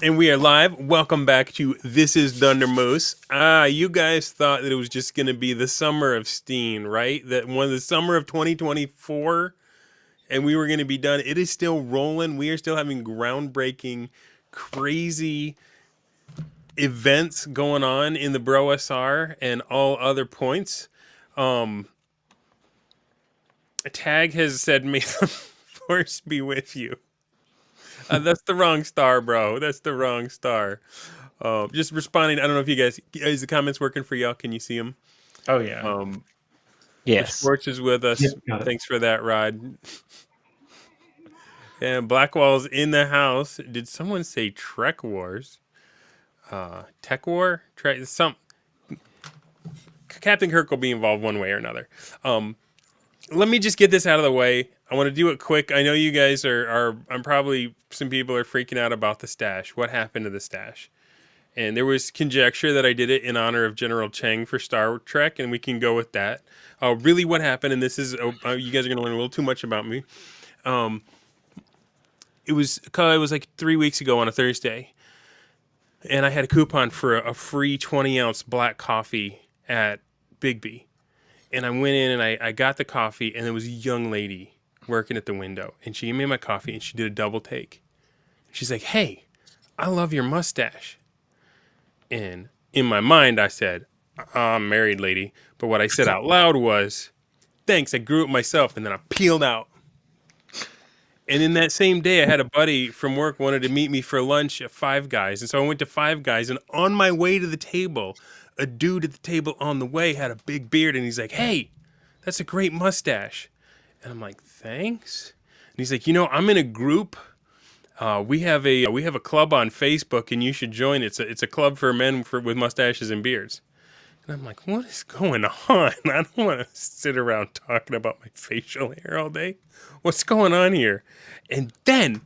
And we are live. Welcome back to This Is Dunder Moose. You guys thought that it was just going to be the summer of Steen, right? That one of the summer of 2024, and we were going to be done. It is still rolling. We are still having groundbreaking, crazy events going on in the Bro SR and all other points. Tag has said, "May the force be with you." That's the wrong star, bro. That's the wrong star. Just responding. I don't know if you guys, is the comments working for y'all? Can you see them? Oh yeah. The Yes. Sports is with us. Yep, got it. Thanks for that, Rod. And Blackwall's in the house. Did someone say Trek Wars? Tech War? Captain Kirk will be involved one way or another. Let me just get this out of the way. I want to do it quick. I know you guys I'm probably, some people are freaking out about the stash. What happened to the stash? And there was conjecture that I did it in honor of General Chang for Star Trek, and we can go with that. Really what happened, and this is, you guys are going to learn a little too much about me. It was like 3 weeks ago on a Thursday, and I had a coupon for a free 20-ounce black coffee at Bigby. And I went in and I got the coffee, and there was a young lady working at the window, and she gave me my coffee, and she did a double take. She's like, "Hey, I love your mustache." And in my mind, I said, "I'm married, lady." But what I said out loud was, "Thanks, I grew it myself." And then I peeled out. And in that same day, I had a buddy from work wanted to meet me for lunch at Five Guys. And so I went to Five Guys, and on my way to the table, a dude at the table on the way had a big beard, and he's like, "Hey, that's a great mustache." And I'm like, "Thanks." And he's like, "I'm in a group. We have a club on Facebook, and you should join. It's a club for men with mustaches and beards." And I'm like, "What is going on? I don't want to sit around talking about my facial hair all day. What's going on here?" And then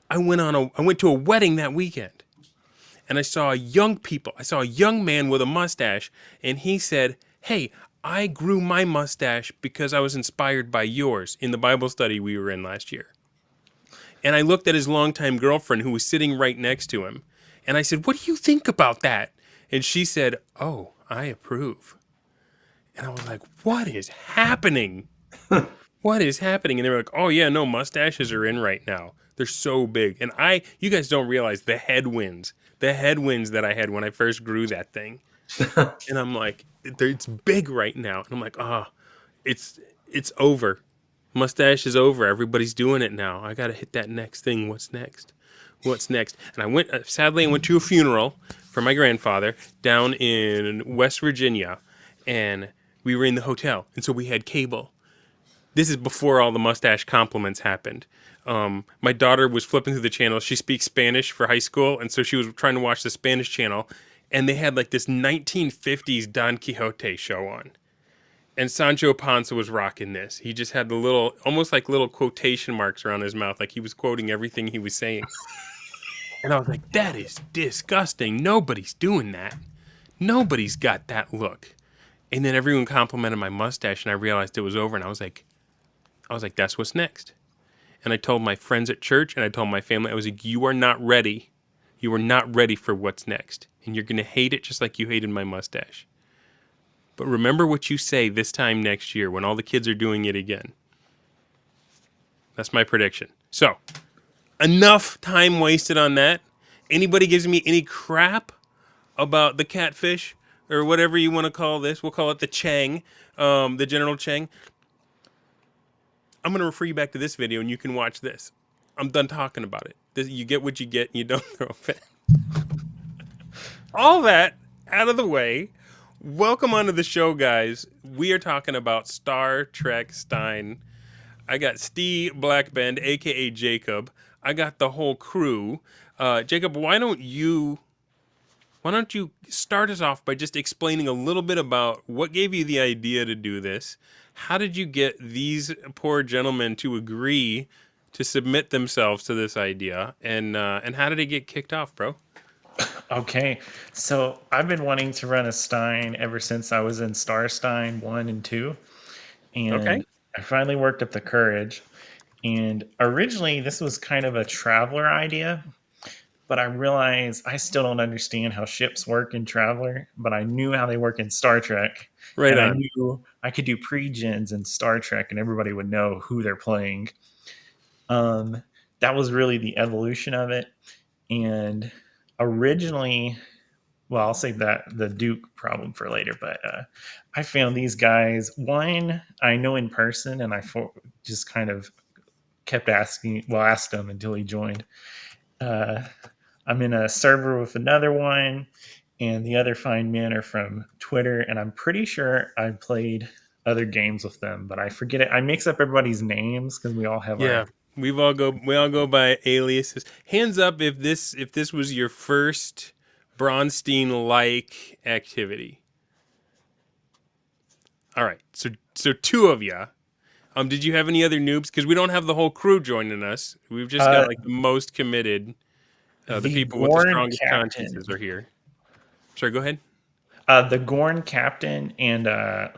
I went to a wedding that weekend, and I saw a young man with a mustache, and he said, "Hey, I grew my mustache because I was inspired by yours in the Bible study we were in last year." And I looked at his longtime girlfriend who was sitting right next to him, and I said, "What do you think about that?" And she said, "Oh, I approve." And I was like, "What is happening? What is happening?" And they were like, "Oh yeah, no, mustaches are in right now. They're so big." And you guys don't realize the headwinds that I had when I first grew that thing. And I'm like, it's big right now. And I'm like, it's over. Mustache is over. Everybody's doing it now. I got to hit that next thing. What's next? And sadly, I went to a funeral for my grandfather down in West Virginia, and we were in the hotel. And so we had cable. This is before all the mustache compliments happened. My daughter was flipping through the channel. She speaks Spanish for high school, and so she was trying to watch the Spanish channel, and they had like this 1950s Don Quixote show on. And Sancho Panza was rocking this. He just had almost like little quotation marks around his mouth, like he was quoting everything he was saying. And I was like, "That is disgusting. Nobody's doing that. Nobody's got that look." And then everyone complimented my mustache, and I realized it was over, and I was like, "That's what's next." And I told my friends at church, and I told my family, I was like, "You are not ready. You are not ready for what's next. And you're going to hate it just like you hated my mustache. But remember what you say this time next year when all the kids are doing it again." That's my prediction. So, enough time wasted on that. Anybody gives me any crap about the catfish or whatever you want to call this, we'll call it the Chang, the General Chang. I'm going to refer you back to this video, and you can watch this. I'm done talking about it. You get what you get, and you don't throw a fit. All that out of the way. Welcome onto the show, guys. We are talking about StarTrekStein. I got Stee Blackbend, aka Jacob. I got the whole crew. Jacob, why don't you start us off by just explaining a little bit about what gave you the idea to do this? How did you get these poor gentlemen to agree to submit themselves to this idea, and how did it get kicked off, bro? Okay. So I've been wanting to run a Stein ever since I was in StarStein 1 and 2. And Okay. I finally worked up the courage. And originally, this was kind of a traveler idea. but I realized I still don't understand how ships work in Traveler, but I knew how they work in Star Trek, Right and I on. knew I could do pre-gens in Star Trek, and everybody would know who they're playing. Um, that was really the evolution of it, and originally, well, I'll save that the Duke problem for later. But I found these guys. One I know in person, and just kind of kept asking. Well, asked him until he joined. Uh, I'm in a server with another one, and the other fine men are from Twitter, and I'm pretty sure I played other games with them, but I forget it. I mix up everybody's names because we all have Yeah, our. we all go by aliases. Hands up if this was your first Bronstein like activity. All right, so two of you. Did you have any other noobs? Because we don't have the whole crew joining us. We've just got Uh, like the most committed. The the people with the Gorn strongest Captain, consciences are here. Sorry, go ahead. the Gorn Captain, and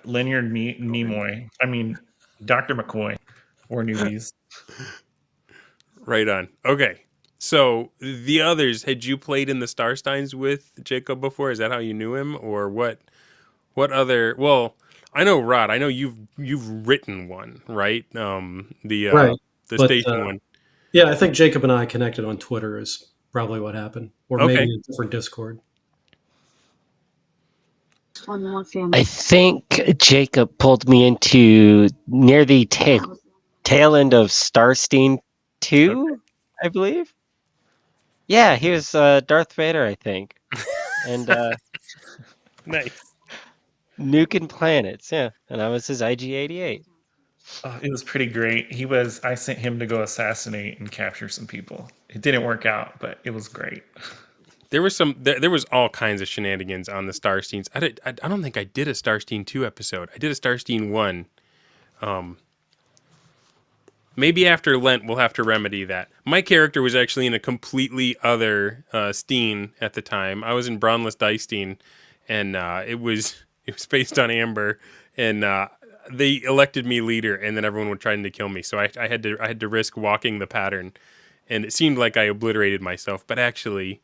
Leonard Gorn. Nimoy. I mean, Dr. McCoy were newbies. Right on. Okay. So the others, had you played in the Starsteins with Jacob before? Is that how you knew him, or what? What other? Well, I know Rod. I know you've written one, right? Right. The But station one. yeah, I think Jacob and I connected on Twitter is probably what happened, or maybe Okay. a different Discord. I think Jacob pulled me into near the tail end of StarStein Okay. 2, I believe. Yeah, he was Darth Vader, I think. And Nice. nuking planets, yeah. And I was his IG-88. It was pretty great. He was. I sent him to go assassinate and capture some people. It didn't work out, but it was great. There was there was all kinds of shenanigans on the Starsteins. I don't think I did a Starstein 2 episode. I did a Starstein 1. Maybe after Lent we'll have to remedy that. My character was actually in a completely other Steen at the time. I was in Braunless Dicestein, and it was based on Amber, and they elected me leader, and then everyone was trying to kill me. So I had to risk walking the pattern, and it seemed like I obliterated myself, but actually.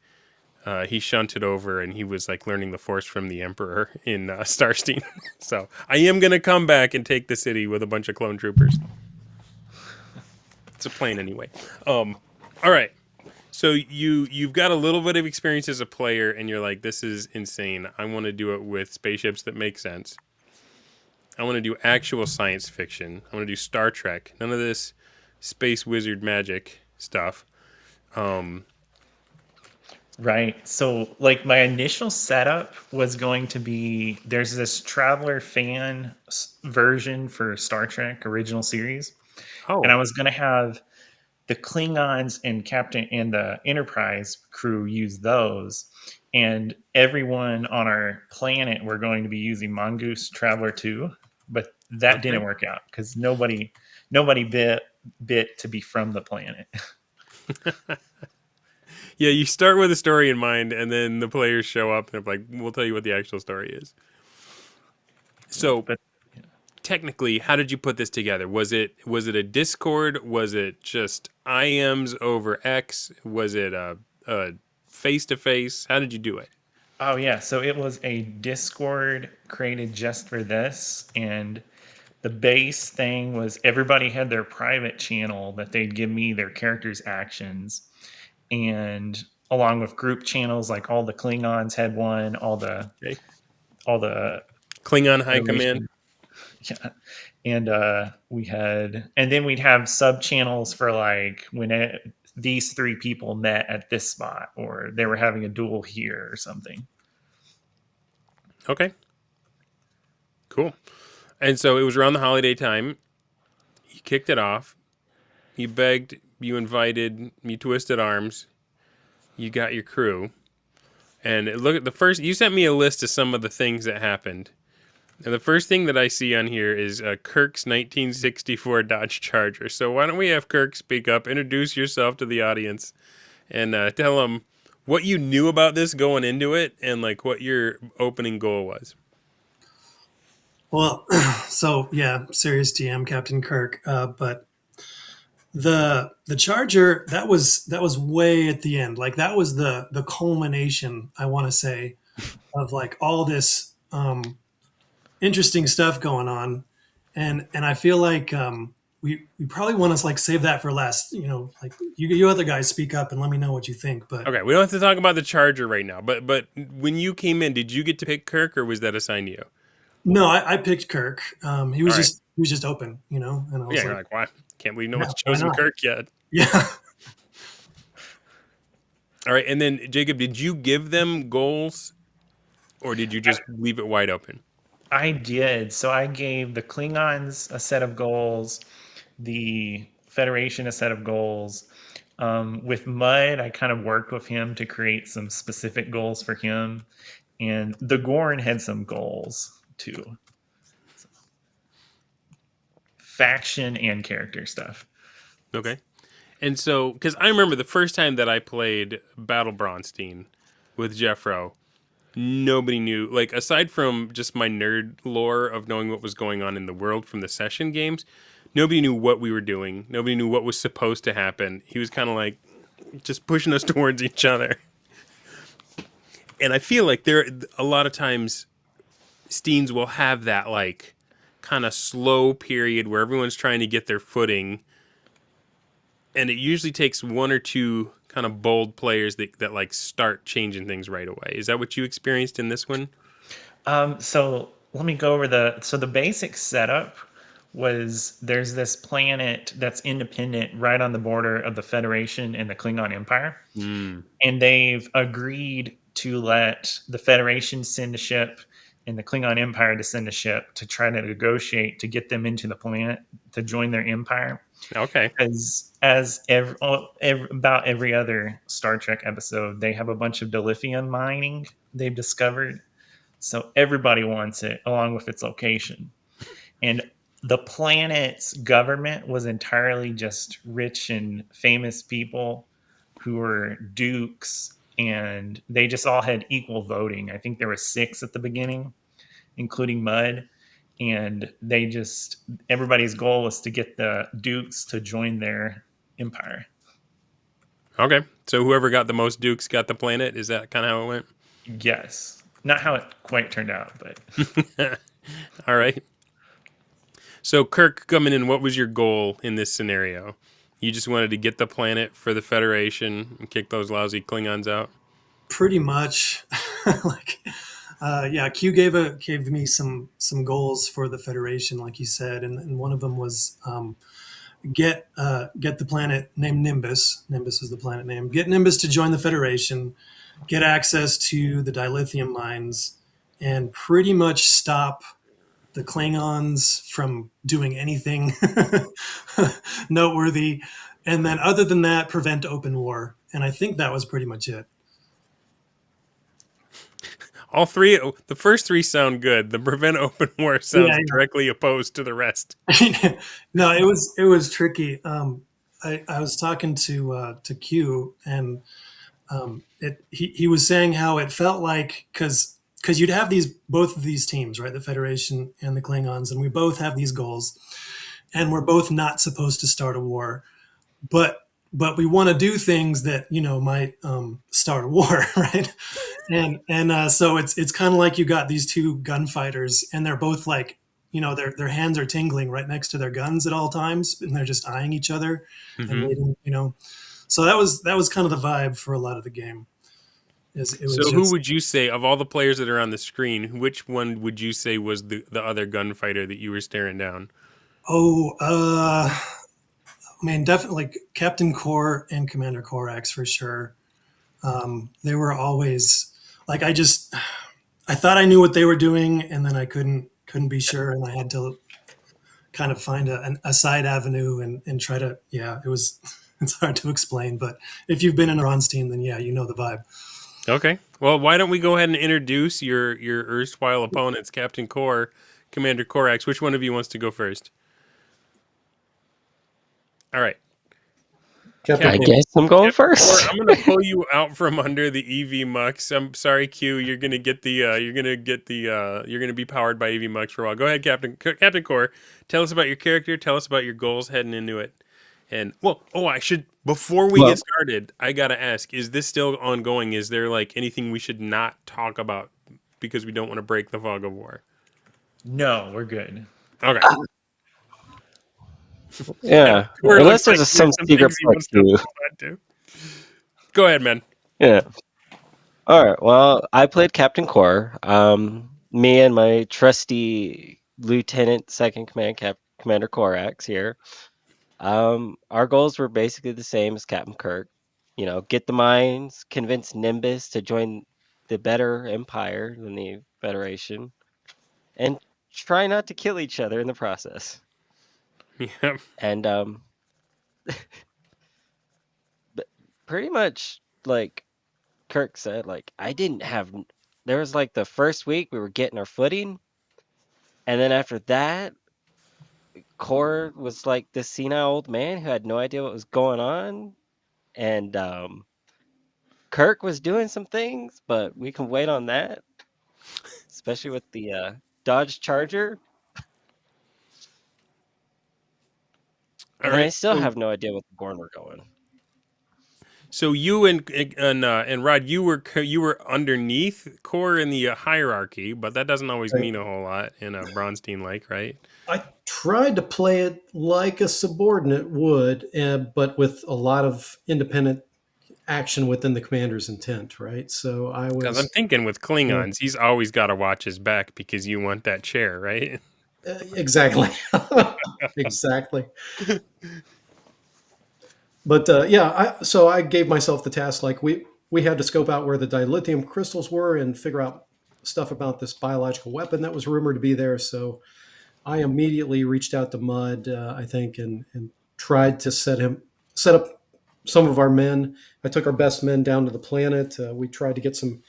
He shunted over, and he was like learning the Force from the Emperor in Starstein. So I am gonna come back and take the city with a bunch of clone troopers. It's a plane anyway. All right. So you've got a little bit of experience as a player, and you're like, this is insane. I want to do it with spaceships that make sense. I want to do actual science fiction. I want to do Star Trek. None of this space wizard magic stuff. Right. So, like, my initial setup was going to be there's this Traveler fan version for Star Trek original series, and I Oh, was going to have the Klingons and Captain and the Enterprise crew use those, and everyone on our planet were going to be using Mongoose Traveler 2, but that okay. didn't work out because nobody bit to be from the planet. Yeah, you start with a story in mind, and then the players show up, and they're like, we'll tell you what the actual story is. So But technically, how did you put this together? Was it a Discord? Was it just IMs over X? Was it a face to face? How did you do it? oh yeah, so it was a Discord created just for this, and the base thing was everybody had their private channel that they'd give me their characters' actions, and along with group channels, like all the Klingons had one, Okay, all the Klingon High Command. Federation, yeah, and and then we'd have sub channels for like when these three people met at this spot, or they were having a duel here or something. Okay, cool. And so it was around the holiday time. You kicked it off. You begged. You invited. You twisted arms. You got your crew. And look at the first. You sent me a list of some of the things that happened. And the first thing that I see on here is Kirk's 1964 Dodge Charger. So why don't we have Kirk speak up, introduce yourself to the audience, and tell them what you knew about this going into it, and like what your opening goal was. Well, so yeah, serious DM Captain Kirk. But The Charger, that was way at the end. Like that was the culmination, I want to say, of like all this interesting stuff going on, and I feel like we probably want to like save that for last. Like you other guys speak up and let me know what you think. But Okay, we don't have to talk about the Charger right now. But when you came in, did you get to pick Kirk, or was that assigned to you? no, I picked Kirk. He All was right. just open, and I Yeah, was you're like, like, why? Can't believe no yeah, one's why chosen not? Kirk yet. Yeah. All right, and then Jacob, did you give them goals, or did you just leave it wide open? I did. So I gave the Klingons a set of goals, the Federation a set of goals. With Mud, I kind of worked with him to create some specific goals for him. And the Gorn had some goals too, faction and character stuff. Okay. And so, because I remember the first time that I played Battle Bronstein with Jeffro, nobody knew, like, aside from just my nerd lore of knowing what was going on in the world from the session games, nobody knew what we were doing. Nobody knew what was supposed to happen. He was kind of like just pushing us towards each other. And I feel like there, a lot of times, Steens will have that, like, kind of slow period where everyone's trying to get their footing. And it usually takes one or two kind of bold players that like start changing things right away. Is that what you experienced in this one? So let me go over the basic setup was there's this planet that's independent right on the border of the Federation and the Klingon Empire. Mm. And they've agreed to let the Federation send a ship and the Klingon Empire to send a ship to try to negotiate to get them into the planet to join their empire. Okay. About every other Star Trek episode, they have a bunch of dilithium mining they've discovered. So everybody wants it along with its location. And the planet's government was entirely just rich and famous people who were dukes, and they just all had equal voting. I think there were 6 at the beginning, including Mud. And everybody's goal was to get the dukes to join their empire. Okay. So whoever got the most dukes got the planet. Is that kind of how it went? Yes. Not how it quite turned out, but All right. So Kirk coming in, what was your goal in this scenario? You just wanted to get the planet for the Federation and kick those lousy Klingons out? Pretty much. Like yeah, Q gave me some goals for the Federation, like you said, and one of them was get the planet named Nimbus. Nimbus is the planet name. Get Nimbus to join the Federation, get access to the dilithium mines, and pretty much stop the Klingons from doing anything noteworthy. And then, other than that, prevent open war. And I think that was pretty much it. All three, the first three sound good. The prevent open war sounds directly opposed to the rest. No, it was tricky. I was talking to Q, and he was saying how it felt like because you'd have both of these teams, right, the Federation and the Klingons, and we both have these goals, and we're both not supposed to start a war, but we want to do things that might start a war, right? And so it's kind of like you got these two gunfighters, and they're both like, their hands are tingling right next to their guns at all times, and they're just eyeing each other and waiting. So that was kind of the vibe for a lot of the game. Who would you say, of all the players that are on the screen, which one would you say was the other gunfighter that you were staring down? Man, definitely like Captain Kor and Commander Korax for sure. They were always like, I thought I knew what they were doing, and then I couldn't be sure, and I had to kind of find a side avenue and try to. Yeah, it's hard to explain, but if you've been in a Ronstein, then yeah, you know the vibe. Okay. Well, why don't we go ahead and introduce your erstwhile opponents, Captain Kor, Commander Korax. Which one of you wants to go first? All right. I guess I'm going first. Kor, I'm going to pull you out from under the EV Mux. I'm sorry, Q. You're going to get you're going to be powered by EV Mux for a while. Go ahead, Captain Kor. Tell us about your character. Tell us about your goals heading into it. And well, I should before we Well, get started, I gotta ask: is this still ongoing? Is there like anything we should not talk about because we don't want to break the fog of war? No, we're good. Okay. yeah. Core looks Unless like there's there's some some secret things he part wants to too. hold on to. Go ahead, man. Yeah. All right. Well, I played Captain Core. Me and my trusty Lieutenant Second Command Commander Korax here. Our goals were basically the same as Captain Kirk. Get the mines, convince Nimbus to join the better Empire than the Federation, and try not to kill each other in the process. Yeah. And but pretty much like Kirk said, like I didn't have. There was like the first week we were getting our footing, and then after that, Core was like this senile old man who had no idea what was going on, and Kirk was doing some things, but we can wait on that, especially with the Dodge Charger. All And then I right. still have no idea what the Gorn were going. So you and Rod, you were underneath Core in the hierarchy, but that doesn't always Right. mean a whole lot in a Bronstein like, right? I tried to play it like a subordinate would, but with a lot of independent action within the commander's intent, right? So I Because I'm was thinking with yeah, Klingons, he's always got to watch his back because you want that chair, right? exactly, exactly. But so I gave myself the task like we had to scope out where the dilithium crystals were and figure out stuff about this biological weapon that was rumored to be there. So I immediately reached out to Mudd, I think, and tried to set up some of our men. I took our best men down to the planet. We tried to get some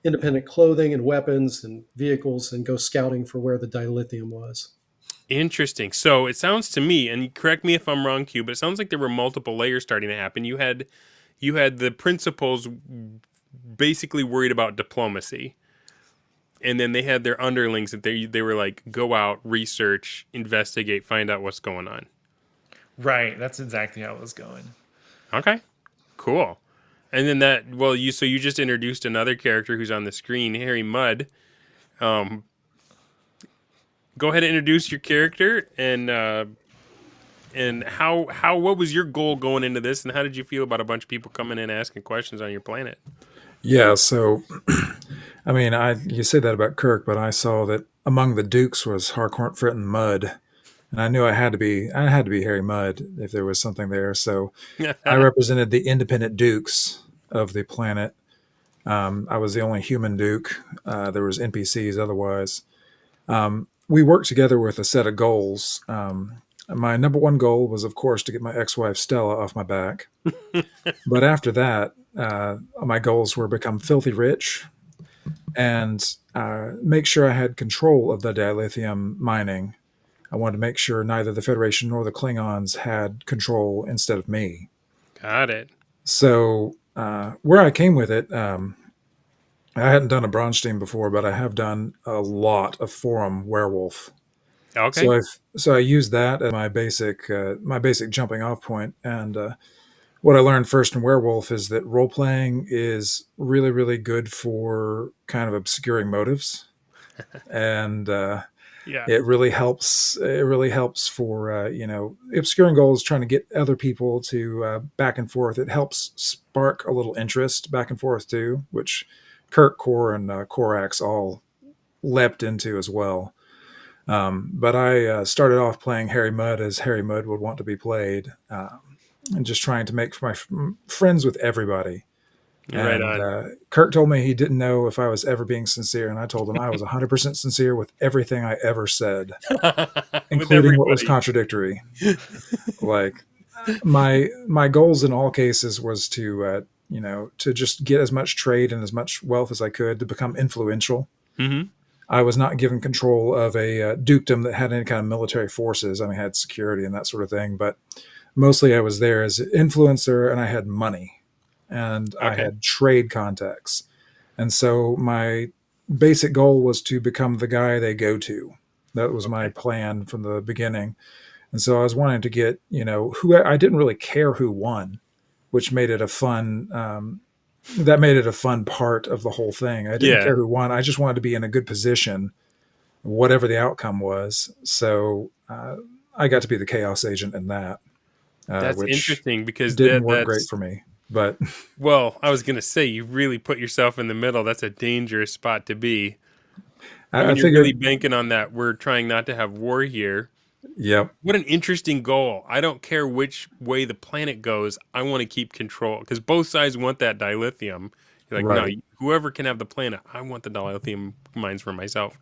independent clothing and weapons and vehicles and go scouting for where the dilithium was. Interesting. So it sounds to me, and correct me if I'm wrong, Q, but it sounds like there were multiple layers starting to happen. You had the principals basically worried about diplomacy, and then they had their underlings that they were like, go out, research, investigate, find out what's going on. Right, that's exactly how it was going. Okay, cool. And then you just introduced another character who's on the screen, Harry Mudd. Um, Go ahead and introduce your character and how what was your goal going into this, and how did you feel about a bunch of people coming in asking questions on your planet? Yeah, so I mean, you say that about Kirk, but I saw that among the Dukes was Harcourt, Frit, and Mudd, and I knew I had to be Harry Mudd if there was something there. So I represented the independent Dukes of the planet. I was the only human Duke. There was NPCs otherwise. We worked together with a set of goals. My number one goal was, of course, to get my ex-wife Stella off my back. But after that, my goals were become filthy rich and make sure I had control of the dilithium mining. I wanted to make sure neither the Federation nor the Klingons had control instead of me. Got it. So where I came with it, I hadn't done a Bronstein before, but I have done a lot of Forum Werewolf. Okay. So I used that as my basic jumping off point. And what I learned first in Werewolf is that role playing is really, really good for kind of obscuring motives, and Yeah. it really helps. It really helps for obscuring goals, trying to get other people to back and forth. It helps spark a little interest back and forth too, which Kirk, Core, and Korax all leapt into as well. But I started off playing Harry Mudd as Harry Mudd would want to be played, and just trying to make my friends with everybody. Right And on. Kirk told me he didn't know if I was ever being sincere, and I told him I was 100% sincere with everything I ever said, With including what was everybody. contradictory. Like my goals in all cases was to to just get as much trade and as much wealth as I could to become influential. Mm-hmm. I was not given control of a dukedom that had any kind of military forces. I mean, I had security and that sort of thing, but mostly I was there as an influencer, and I had money and I Okay. had trade contacts. And so my basic goal was to become the guy they go to. That was my Okay. plan from the beginning. And so I was wanting to get, who I didn't really care who won, which made it a fun. That made it a fun part of the whole thing. I didn't Yeah, care who won. I just wanted to be in a good position, whatever the outcome was. So I got to be the chaos agent in that, that's which interesting because didn't work great that's for me. But well, I was gonna say you really put yourself in the middle. That's a dangerous spot to be. I I mean, you're really figured, banking on that. We're trying not to have war here. yep, What an interesting goal. I don't care which way the planet goes. I want to keep control because both sides want that dilithium. You're like, no, right, whoever can have the planet, I want the dilithium mines for myself.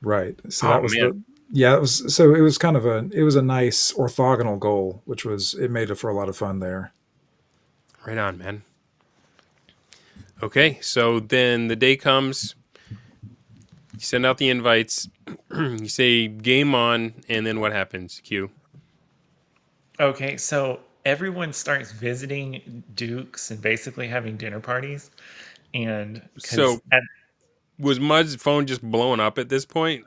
right. So Oh that was man, yeah, it was, so it was kind of it was a nice orthogonal goal, which was, it made it for a lot of fun there. right on, man. Okay, so then the day comes. You send out the invites. You say game on, and then what happens? Q. Okay, so everyone starts visiting Dukes and basically having dinner parties, and So was Mud's phone just blowing up at this point?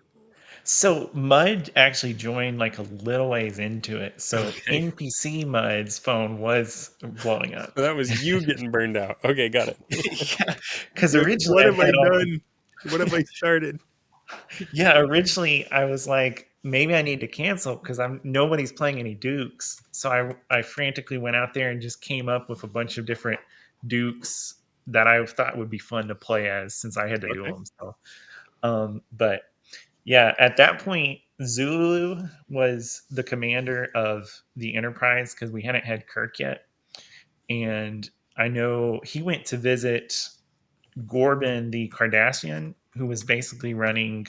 so Mud actually joined like a little ways into it. So Okay, NPC Mud's phone was blowing up. so that was you getting burned out. Okay, got it. Yeah, because You're like, originally what I have I had all the done? What have I started? yeah, originally I was like, maybe I need to cancel because I'm nobody's playing any Dukes. So I frantically went out there and just came up with a bunch of different Dukes that I thought would be fun to play as since I had to do Okay. them. So, but yeah, at that point, Zulu was the commander of the Enterprise because we hadn't had Kirk yet, and I know he went to visit Gorbin the Cardassian, who was basically running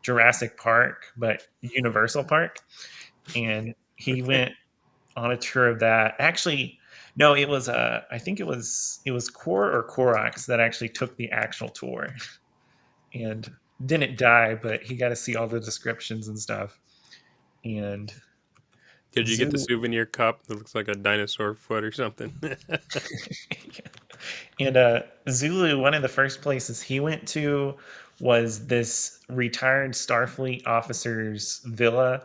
Jurassic Park, but Universal Park. And he Okay. went on a tour of that. Actually, no, it was I think it was Core or Korax that actually took the actual tour and didn't die, but he got to see all the descriptions and stuff. And Did you get the Zoo souvenir cup that looks like a dinosaur foot or something? and Zulu, one of the first places he went to was this retired Starfleet officer's villa,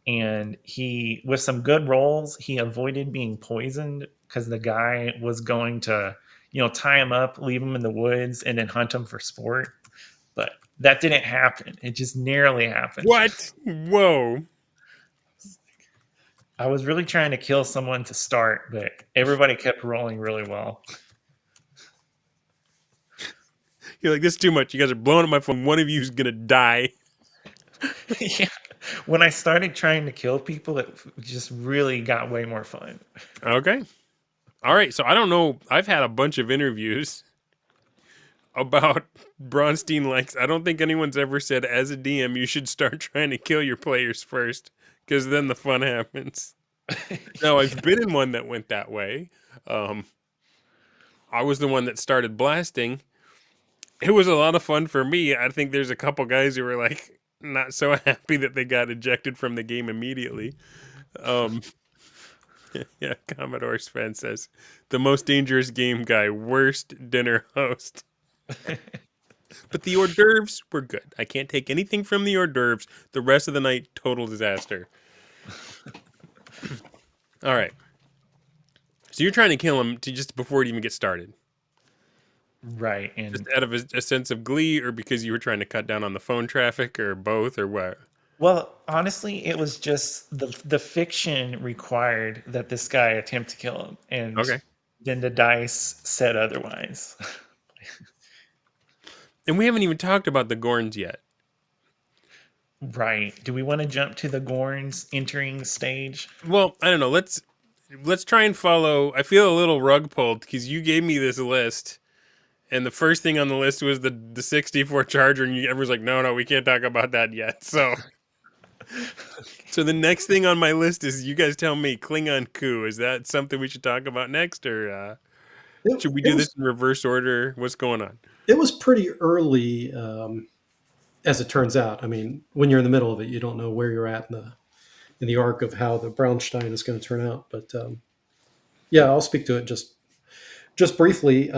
and he, with some good rolls, he avoided being poisoned because the guy was going to, tie him up, leave him in the woods, and then hunt him for sport. But that didn't happen. It just narrowly happened. What? Whoa. I was really trying to kill someone to start, but everybody kept rolling really well. You're like, this is too much. You guys are blowing up my phone. One of you is going to die. Yeah. When I started trying to kill people, it just really got way more fun. Okay. All right. So I don't know. I've had a bunch of interviews about Bronstein likes. I don't think anyone's ever said, as a DM, you should start trying to kill your players first because then the fun happens. Now, I've been in one that went that way. Um, I was the one that started blasting. It was a lot of fun for me. I think there's a couple guys who were like not so happy that they got ejected from the game immediately. Um, yeah, Commodore Sven says the most dangerous game guy, worst dinner host. But the hors d'oeuvres were good. I can't take anything from the hors d'oeuvres. The rest of the night, total disaster. All right. So you're trying to kill him just before it even gets started. Right. Just And out of a sense of glee, or because you were trying to cut down on the phone traffic, or both, or what? well, honestly, it was just the fiction required that this guy attempt to kill him, and Okay. then the dice said otherwise. And we haven't even talked about the Gorns yet. Right. Do we want to jump to the Gorns entering the stage? Well, I don't know. Let's try and follow. I feel a little rug pulled because you gave me this list, and the first thing on the list was the 64 Charger, and everyone's like, no, we can't talk about that yet. So the next thing on my list is you guys tell me Klingon coup. Is that something we should talk about next, or It, should we it do was this in reverse order? What's going on? it was pretty early, as it turns out. I mean, when you're in the middle of it, you don't know where you're at in the arc of how the Braunstein is going to turn out. But yeah, I'll speak to it just briefly.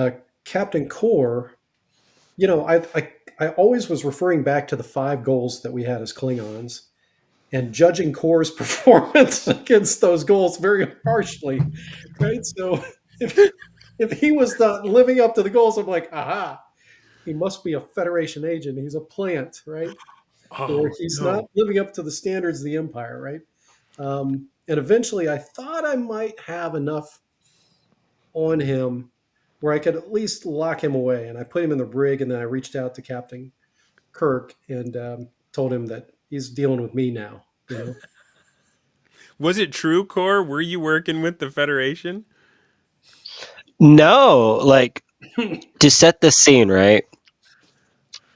Captain Core, I always was referring back to the five goals that we had as Klingons, and judging Core's performance against those goals very harshly, right? So if he was not living up to the goals, I'm like, aha, he must be a Federation agent. He's a plant, right? Or Oh he's not no. living up to the standards of the Empire, right? And eventually, I thought I might have enough on him where I could at least lock him away. And I put him in the brig, and then I reached out to Captain Kirk and told him that he's dealing with me now. You know, Was it true, Core? Were you working with the Federation? No, like to set the scene, right?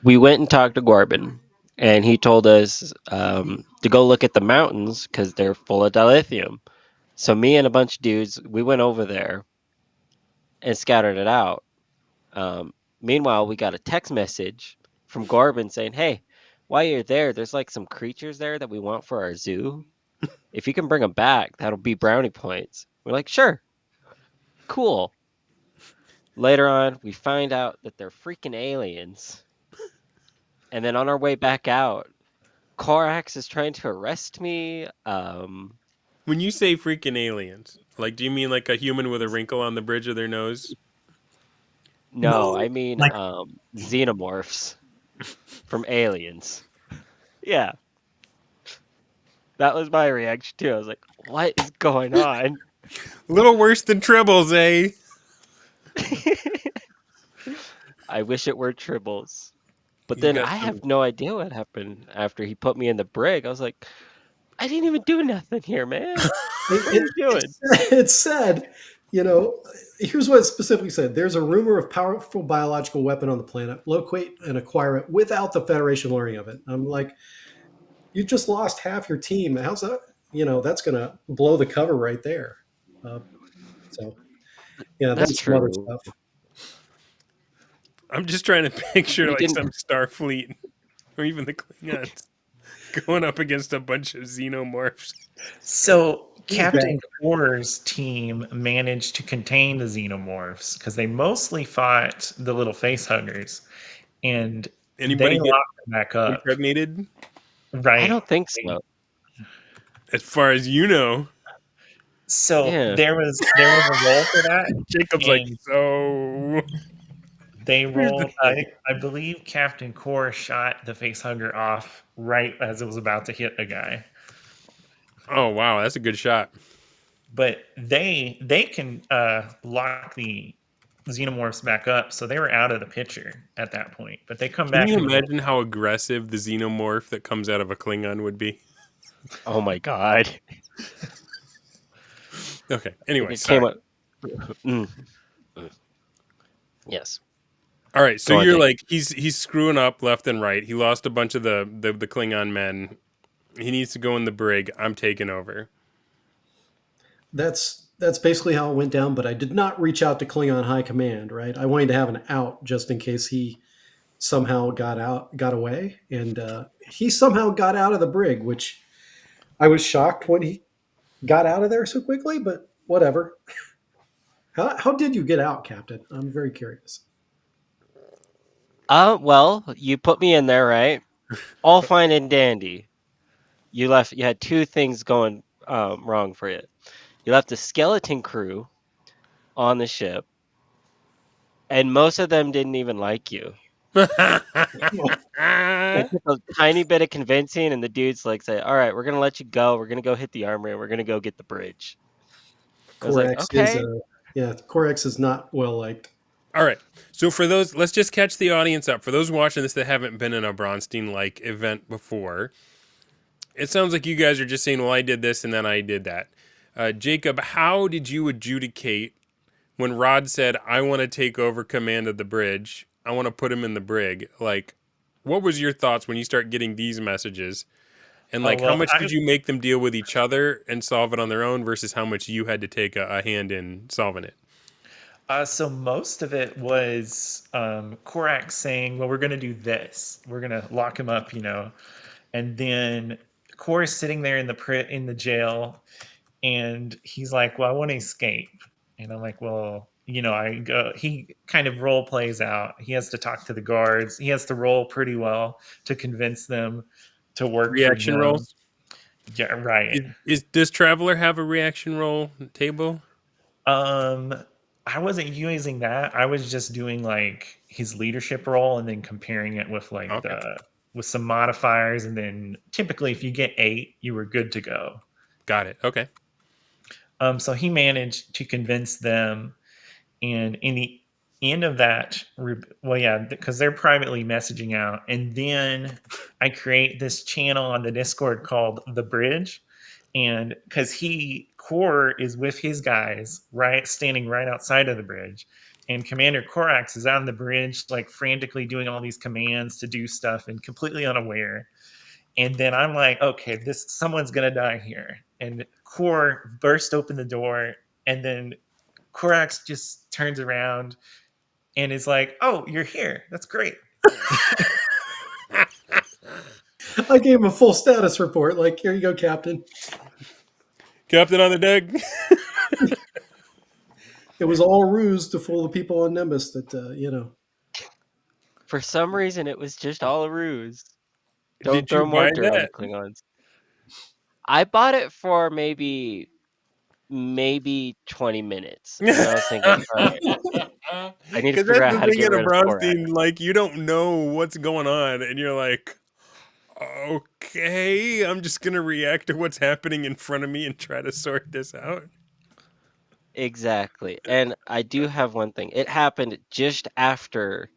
We went and talked to Gorbin, and he told us to go look at the mountains because they're full of dilithium. So me and a bunch of dudes, we went over there and scattered it out. Meanwhile, we got a text message from Gorbin saying, "Hey, while you're there, there's like some creatures there that we want for our zoo. If you can bring them back, that'll be brownie points." We're like, "Sure, cool." Later on, we find out that they're freaking aliens. And then on our way back out, Korax is trying to arrest me. When you say freaking aliens, like, do you mean like a human with a wrinkle on the bridge of their nose? No, No, I mean like xenomorphs from aliens. Yeah, that was my reaction too. I was like, "What is going on?" A little worse than tribbles, eh? I wish it were tribbles. But He's then got I some. have no idea what happened after he put me in the brig. I was like, I didn't even do nothing here, man. What are it, you doing? it said, you know, here's what it specifically said: there's a rumor of powerful biological weapon on the planet. Locate and acquire it without the Federation learning of it. I'm like, you just lost half your team. How's that? You know, that's going to blow the cover right there. Uh, so yeah, then That's some other true. stuff. I'm just trying to picture We like didn't. some Starfleet or even the Klingons going up against a bunch of xenomorphs. So It was Captain bad. Core's team managed to contain the xenomorphs because they mostly fought the little face huggers, and they Anybody get locked them back up. impregnated? I Right. don't think so. As far as you know, So Yeah. there was a role for that, Jacob's like, and so they here's the rolled. thing. I believe Captain Core shot the face hugger off right as it was about to hit a guy. Oh wow, that's a good shot. But they can lock the xenomorphs back up, so they were out of the picture at that point. But they come Can back you into the imagine how aggressive the xenomorph that comes out of a Klingon would be? Oh my god. Okay. Like Anyway, it came sorry. up. Mm. Mm. Yes. All right, so Go on, you're Jake. like he's screwing up left and right. He lost a bunch of the Klingon men. He needs to go in the brig. I'm taking over. That's basically how it went down. But I did not reach out to Klingon High Command. Right, I wanted to have an out just in case he somehow got away, and he somehow got out of the brig, which I was shocked when he got out of there so quickly. But whatever. How did you get out, Captain? I'm very curious. Well, you put me in there, right? All fine and dandy. You left. You had two things going wrong for you. You left a skeleton crew on the ship, and most of them didn't even like you. It took a tiny bit of convincing, and the dudes like say, "All right, we're gonna let you go. We're gonna go hit the armory, and we're gonna go get the bridge." I was like, Corex is "Okay." yeah, Corex is not well liked. All right. So for those, let's just catch the audience up. For those watching this that haven't been in a Bronstein like event before, it sounds like you guys are just saying, "Well, I did this and then I did that." Jacob, how did you adjudicate when Rod said, "I want to take over command of the bridge. I want to put him in the brig"? Like, what was your thoughts when you start getting these messages? And Oh like, how well, much did you make them deal with each other and solve it on their own versus how much you had to take a hand in solving it? so most of it was Korak saying, "Well, we're going to do this. We're going to lock him up," and then Core is sitting there in the jail, and he's like, "Well, I want to escape," and I'm like, "Well, I go." He kind of role plays out. He has to talk to the guards. He has to roll pretty well to convince them to work for Reaction him. rolls? Yeah, right. Does Traveler have a reaction roll table? I wasn't using that. I was just doing like his leadership role and then comparing it with like Okay, with some modifiers, and then typically if you get 8, you were good to go. got it. Okay. So he managed to convince them, and in the end of that, well, yeah, because they're privately messaging out, and then I create this channel on the Discord called The Bridge, and because Core is with his guys, right, standing right outside of the bridge, and Commander Korax is on the bridge, like frantically doing all these commands to do stuff and completely unaware. And then I'm like, okay, this someone's gonna die here. And Core burst open the door, and then Korax just turns around and is like, "Oh, you're here. That's great." I gave him a full status report. Like, here you go, Captain. Captain on the deck. It was all a ruse to fool the people on Nimbus that, For some reason, it was just all a ruse. Don't Did you throw more buy dirt on the that? Klingons. I bought it for maybe 20 minutes, and then I was thinking, all right, I need to Because figure that's out the how to thing get in a rid of Korak. Bronstein, like you don't know what's going on, and you're like, okay, I'm just gonna react to what's happening in front of me and try to sort this out. Exactly. And I do have one thing. It happened just after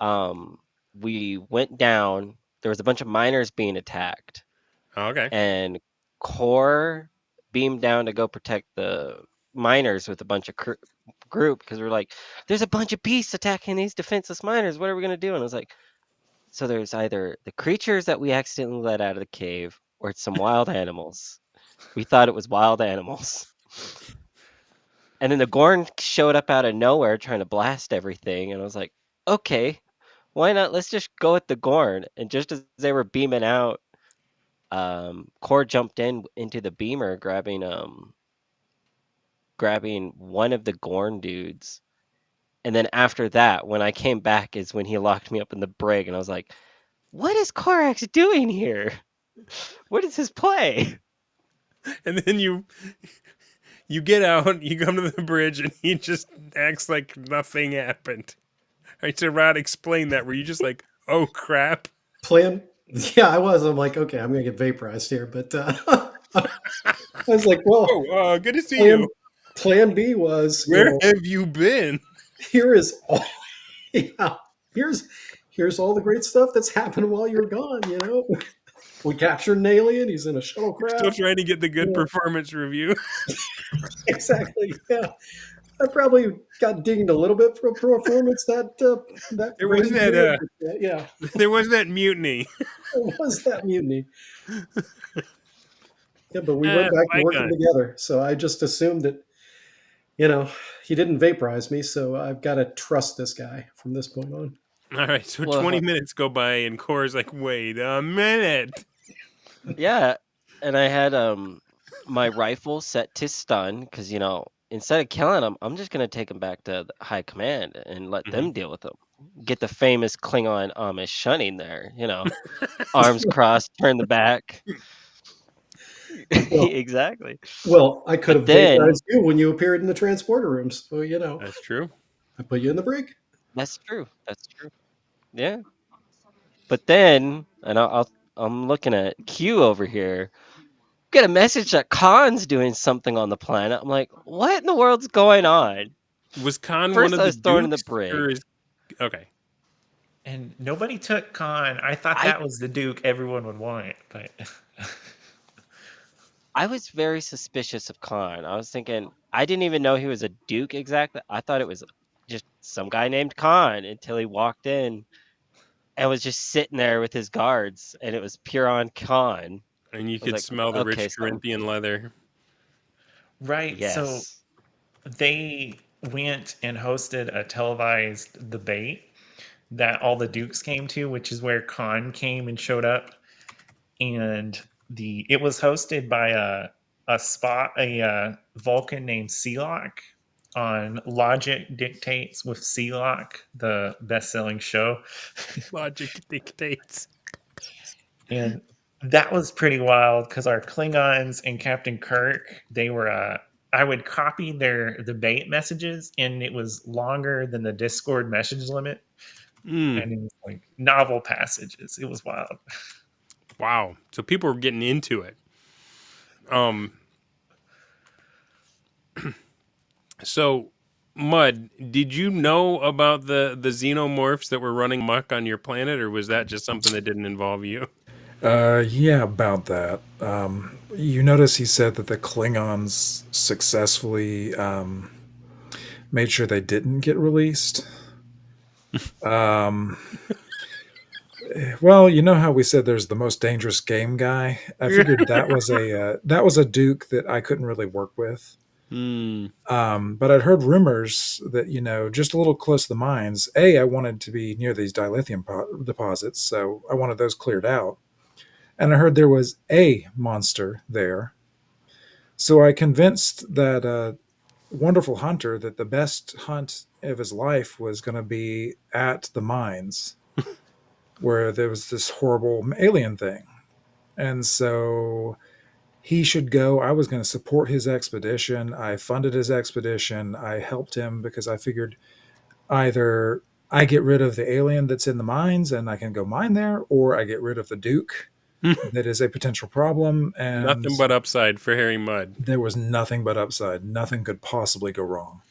um we went down. There was a bunch of miners being attacked, Okay. and Core beamed down to go protect the miners with a bunch of group because we're like, there's a bunch of beasts attacking these defenseless miners. What are we gonna do? And I was like, so there's either the creatures that we accidentally let out of the cave, or it's some wild animals. We thought it was wild animals. And then the Gorn showed up out of nowhere trying to blast everything. And I was like, okay, why not? Let's just go with the Gorn. And just as they were beaming out, Core jumped into the beamer, grabbing one of the Gorn dudes. And then after that, when I came back, is when he locked me up in the brig. And I was like, what is Korax doing here? What is his play? And then you get out, you come to the bridge, and he just acts like nothing happened. All right, so Rod, explain that. Were you just like, oh crap? Plan. Yeah, I was. I'm like, okay, I'm going to get vaporized here. But I was like, well, Oh, good to see plan, you. plan B was, Where have you been? here is all, yeah, here's all the great stuff that's happened while you're gone. We captured an alien. He's in a Still shuttlecraft. trying to get the good Yeah, performance review. exactly. Yeah, I probably got dinged a little bit for performance that There was raid that here. But, yeah, there was that mutiny. it was that mutiny. Yeah, but we went back to My working gun. together. So I just assumed that, he didn't vaporize me. So I've got to trust this guy from this point on. All right, so Well, 20 minutes go by, and Core's like, wait a minute. yeah, and I had my rifle set to stun because instead of killing them, I'm just gonna take them back to the high command and let Mhm. them deal with them. Get the famous Klingon Amish shunning there, arms crossed, turn the back. Well, Exactly. well, I could But have then vaporized you when you appeared in the transporter rooms. So, That's true. I put you in the brig. that's true. That's true. Yeah. But then, and I'm looking at Q over here. Get a message that Khan's doing something on the planet. I'm like, what in the world's going on? Was Khan one First, of I the was thrown in the dukes, brig. or is okay? And nobody took Khan. I thought I that was the Duke everyone would want, but I was very suspicious of Khan. I was thinking I didn't even know he was a duke exactly. I thought it was just some guy named Khan until he walked in and was just sitting there with his guards, and it was pure on Khan. And you I was could like, smell the okay, rich something. Corinthian leather. right. So Yes. they went and hosted a televised debate that all the Dukes came to, which is where Khan came and showed up, and it was hosted by a Vulcan named Sealock on Logic Dictates with Sealock, the best-selling show. Logic dictates. And That was pretty wild because our Klingons and Captain Kirk, they were. I would copy their debate messages, and it was longer than the Discord message limit, Mm, and it was like novel passages. It was wild. wow. So people were getting into it. Um. So, Mud, did you know about the xenomorphs that were running muck on your planet, or was that just something that didn't involve you? Yeah, about that. You notice he said that the Klingons successfully made sure they didn't get released. Um, well, you know how we said there's the most dangerous game guy. I figured that was a Duke that I couldn't really work with. Hmm. But I'd heard rumors that, just a little close to the mines. I wanted to be near these dilithium deposits, so I wanted those cleared out. And I heard there was a monster there. So I convinced that wonderful hunter that the best hunt of his life was going to be at the mines where there was this horrible alien thing. And so he should go. I was going to support his expedition. I funded his expedition. I helped him because I figured either I get rid of the alien that's in the mines and I can go mine there, or I get rid of the Duke that is a potential problem. And Nothing but upside for Harry Mudd. there was nothing but upside. Nothing could possibly go wrong.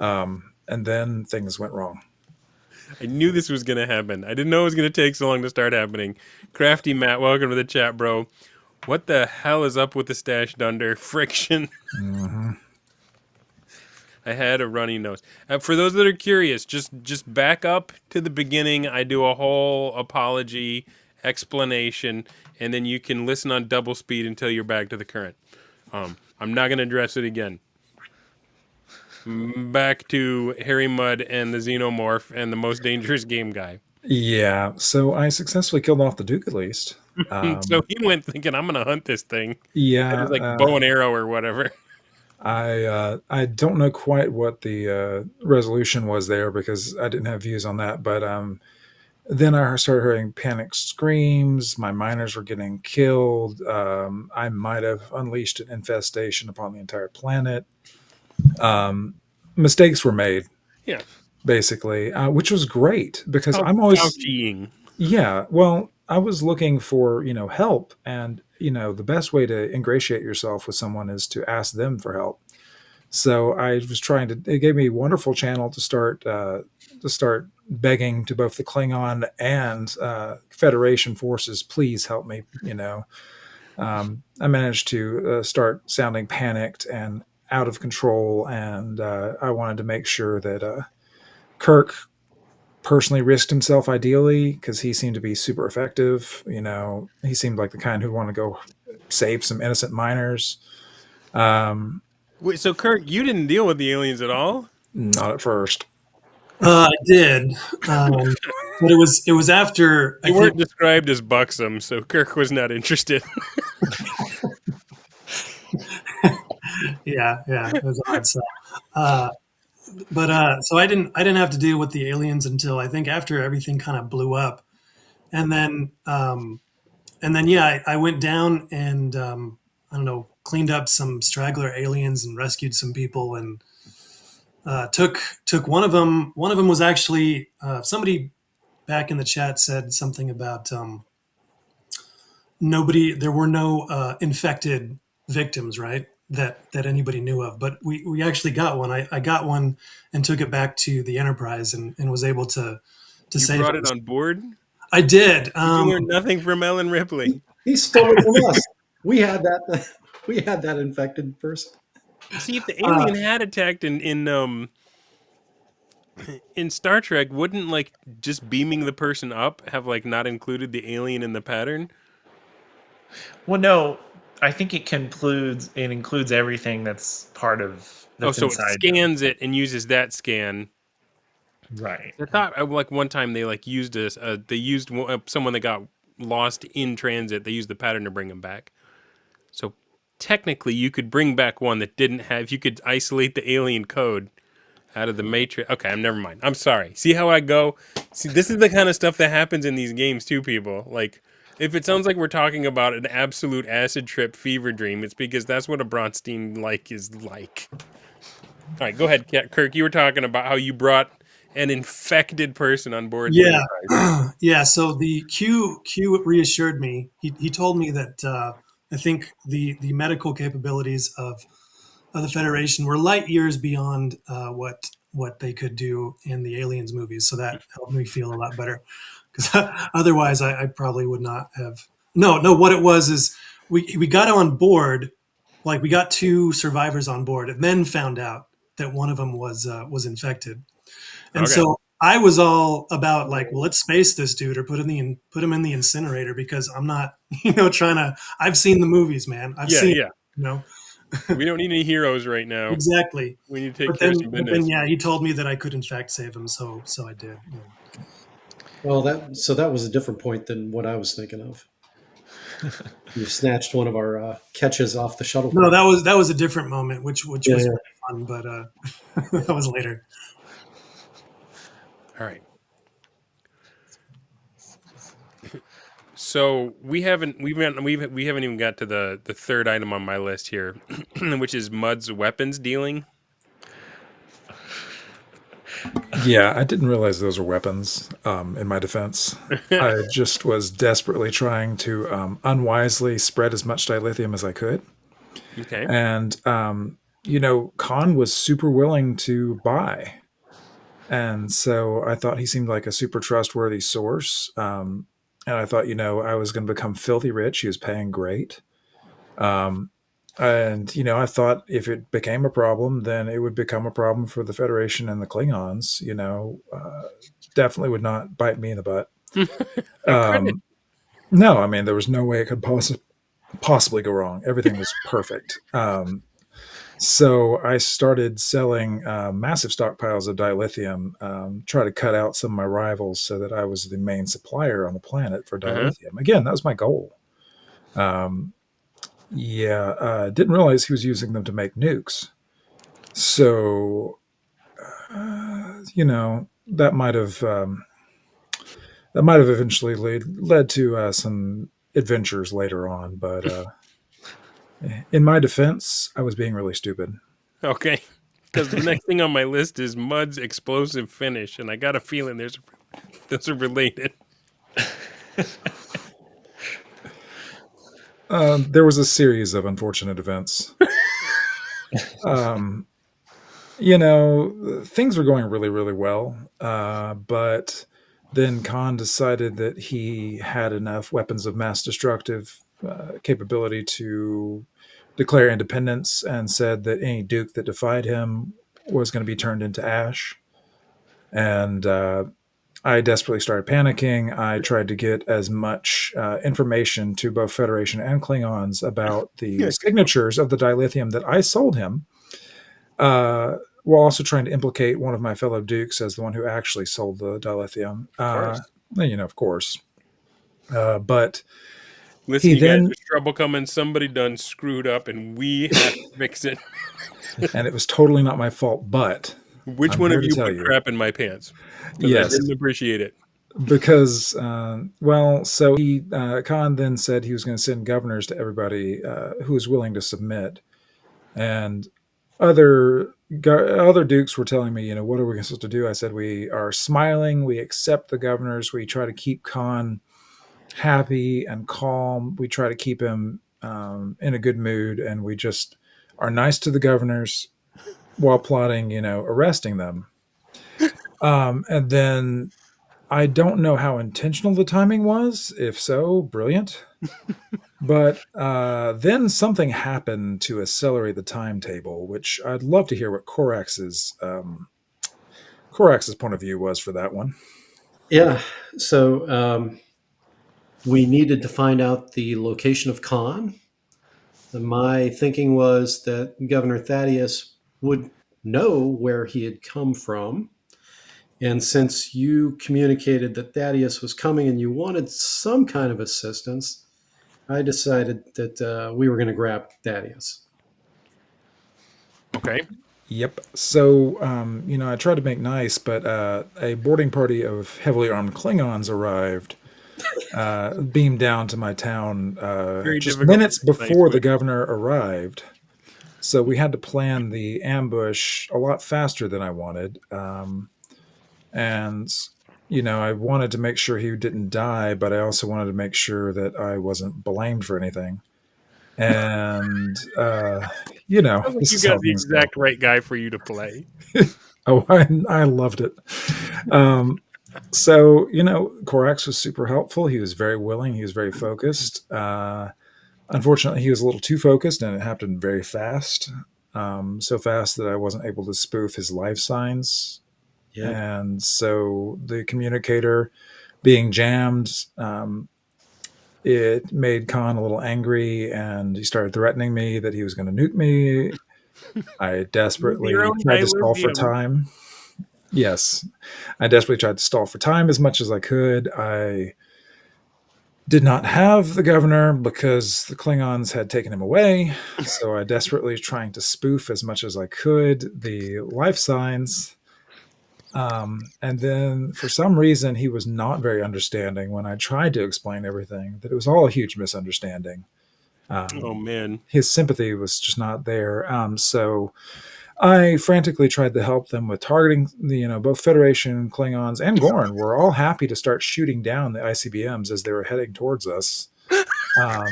And then things went wrong. I knew this was going to happen. I didn't know it was going to take so long to start happening. Crafty Matt, welcome to the chat, bro. What the hell is up with the Stash Dunder friction? Mm-hmm. I had a runny nose. For those that are curious, just back up to the beginning. I do a whole apology explanation, and then you can listen on double speed until you're back to the current. I'm not going to address it again. Back to Harry Mudd and the Xenomorph and the most dangerous game guy. Yeah, so I successfully killed off the Duke at least. So he went thinking, I'm going to hunt this thing. Yeah, It's like bow and arrow or whatever. I don't know quite what the resolution was there because I didn't have views on that. But then I started hearing panic screams. My miners were getting killed. I might have unleashed an infestation upon the entire planet. Mistakes were made, Yeah. basically, which was great because Called I'm always Fauciing. yeah. Well, I was looking for help, and the best way to ingratiate yourself with someone is to ask them for help. So I was trying to. It gave me a wonderful channel to start begging to both the Klingon and Federation forces, please help me. I managed to start sounding panicked and out of control, and I wanted to make sure that Kirk personally risked himself ideally because he seemed to be super effective. He seemed like the kind who'd want to go save some innocent miners. Wait, so Kirk, you didn't deal with the aliens at all? Not at first. I did, but it was after. They weren't described as buxom, so Kirk was not interested. Yeah, it was odd. So, so I didn't have to deal with the aliens until I think after everything kind of blew up, and then yeah, I went down and I don't know, cleaned up some straggler aliens and rescued some people and took one of them. One of them was actually somebody back in the chat said something about there were no infected victims, right? That anybody knew of, but we actually got one. I got one and took it back to the Enterprise and was able to You save brought it on board? I did. You learned nothing from Ellen Ripley. He stole it from us. We had that. We had that infected person. See, if the alien had attacked in Star Trek, wouldn't like just beaming the person up have like not included the alien in the pattern? Well, no, I think it includes everything that's part of that's So it inside. scans it and uses that scan. Right. I thought like one time they like used someone that got lost in transit. They used the pattern to bring him back. So technically, you could bring back one that didn't have. You could isolate the alien code out of the matrix. Okay, never mind. I'm sorry. See how I go? See, this is the kind of stuff that happens in these games too, people. Like, If it sounds like we're talking about an absolute acid trip fever dream, it's because that's what a Bronstein like is like. All right, go ahead, Kirk. You were talking about how you brought an infected person on board the Yeah, Enterprise. yeah. So the Q reassured me. He told me that I think the medical capabilities of the Federation were light years beyond what they could do in the Aliens movies. So that helped me feel a lot better. Because otherwise, I probably would not have. No, no. What it was is we got on board, like we got two survivors on board, and then found out that one of them was infected. And Okay. so I was all about like, well, let's space this dude or put him in the incinerator because I'm not, trying to. I've seen the movies, man. I've Yeah, seen, yeah. you know, We don't need any heroes right now. exactly. We need to take But care of then, some but then, business. yeah, he told me that I could in fact save him, so I did. Well, that was a different point than what I was thinking of. You snatched one of our catches off the shuttle. No, that was a different moment, which Yeah, was yeah. fun, but that was later. All right. So we haven't even got to the third item on my list here, which is Mudd's weapons dealing. Yeah, I didn't realize those were weapons. In my defense, I just was desperately trying to unwisely spread as much dilithium as I could, Okay. and Khan was super willing to buy, and so I thought he seemed like a super trustworthy source. And I thought, I was going to become filthy rich. He was paying great. Um, and, I thought if it became a problem, then it would become a problem for the Federation and the Klingons, definitely would not bite me in the butt. How could it? No, I mean, there was no way it could possibly go wrong. Everything was perfect. So I started selling massive stockpiles of dilithium, try to cut out some of my rivals so that I was the main supplier on the planet for dilithium. Again, that was my goal. Didn't realize he was using them to make nukes. So, that might have eventually led to some adventures later on. But in my defense, I was being really stupid. Okay. Because the next thing on my list is Mudd's explosive finish, and I got a feeling those are related. There was a series of unfortunate events. Things were going really, really well. But then Khan decided that he had enough weapons of mass destructive capability to declare independence and said that any Duke that defied him was going to be turned into ash. And I desperately started panicking. I tried to get as much information to both Federation and Klingons about the signatures of the dilithium that I sold him, while also trying to implicate one of my fellow Dukes as the one who actually sold the dilithium. Of course. But listen, he you guys, then, there's trouble coming. Somebody done screwed up, and we have to fix it. and it was totally not my fault, but Which I'm one here of to you tell put you. crap in my pants? Because Yes. I didn't appreciate it. Because so he Khan then said he was going to send governors to everybody who was willing to submit, and other dukes were telling me, what are we supposed to do? I said we are smiling, we accept the governors, we try to keep Khan happy and calm, we try to keep him in a good mood, and we just are nice to the governors while plotting, arresting them. And then I don't know how intentional the timing was. If so, brilliant. But then something happened to accelerate the timetable, which I'd love to hear what Corax's point of view was for that one. Yeah. So we needed to find out the location of Khan. My thinking was that Governor Thaddeus would know where he had come from. And since you communicated that Thaddeus was coming and you wanted some kind of assistance, I decided that we were going to grab Thaddeus. Okay. Yep. So, I tried to make nice, but a boarding party of heavily armed Klingons arrived beamed down to my town Very just difficult. minutes Nice before the way. governor arrived. So we had to plan the ambush a lot faster than I wanted. And, I wanted to make sure he didn't die, but I also wanted to make sure that I wasn't blamed for anything. And, Sounds like this you is got how the things go. exact right guy for you to play. Oh, I loved it. So, Korax was super helpful. He was very willing. He was very focused. Unfortunately, he was a little too focused, and it happened very fast. So fast that I wasn't able to spoof his life signs. Yeah. And so the communicator being jammed, it made Khan a little angry, and he started threatening me that he was going to nuke me. I Use your desperately own tried to stall for dilithium. time. Yes, I desperately tried to stall for time as much as I could. I did not have the governor because the Klingons had taken him away. So I desperately was trying to spoof as much as I could the life signs. And then for some reason, he was not very understanding when I tried to explain everything, that it was all a huge misunderstanding. Oh man. His sympathy was just not there. So I frantically tried to help them with targeting both Federation, Klingons, and Gorn were all happy to start shooting down the ICBMs as they were heading towards us. Um,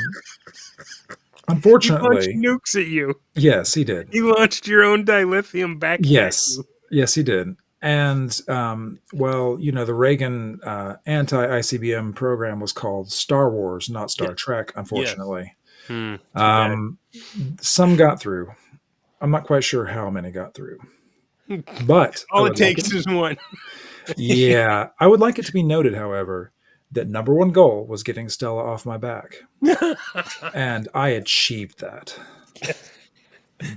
He launched unfortunately, nukes at you. yes, he did. He launched your own dilithium back at Yes, you. yes, he did. And the Reagan anti-ICBM program was called Star Wars, not Star Yes. Trek. Yes. Unfortunately, Too bad. some got through. I'm not quite sure how many got through, but I All it would like it. takes is one. Yeah, I would like it to be noted, however, that number one goal was getting Stella off my back, and I achieved that.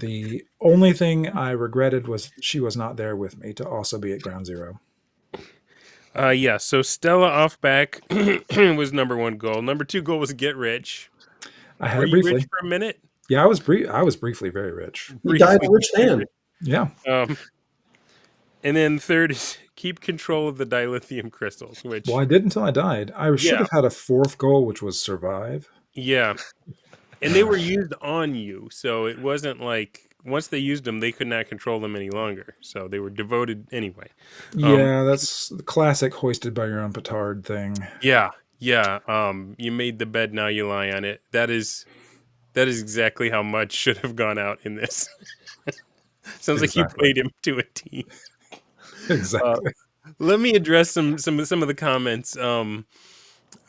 The only thing I regretted was she was not there with me to also be at ground zero. Yeah, so Stella off back was number one goal. Number two goal was get rich. I had Were it you rich briefly. for a minute? Yeah, I was briefly very rich. You died a rich very man. rich. Yeah. And then third is keep control of the dilithium crystals, which Well, I did until I died. I should Yeah. have had a fourth goal, which was survive. yeah. And they were used on you, so it wasn't like once they used them, they could not control them any longer. So they were devoted anyway. Yeah, that's the classic hoisted by your own petard thing. Yeah. You made the bed, now you lie on it. That is exactly how much should have gone out in this. Sounds like you Exactly. played him to a T. Exactly. Let me address some of the comments.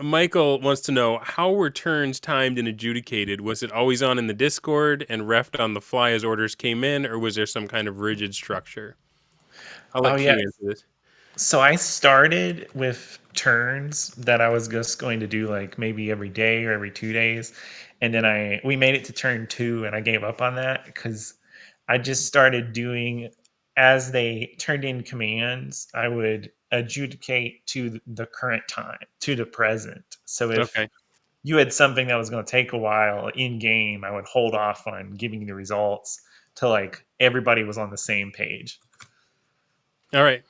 Michael wants to know, how were turns timed and adjudicated? Was it always on in the Discord and refed on the fly as orders came in, or was there some kind of rigid structure? I'll let Q answer this. So I started with turns that I was just going to do like maybe every day or every 2 days, and then we made it to turn 2, and I gave up on that because I just started doing as they turned in commands. I would adjudicate to the current time, to the present. So if Okay. you had something that was going to take a while in game, I would hold off on giving the results till like everybody was on the same page. All right.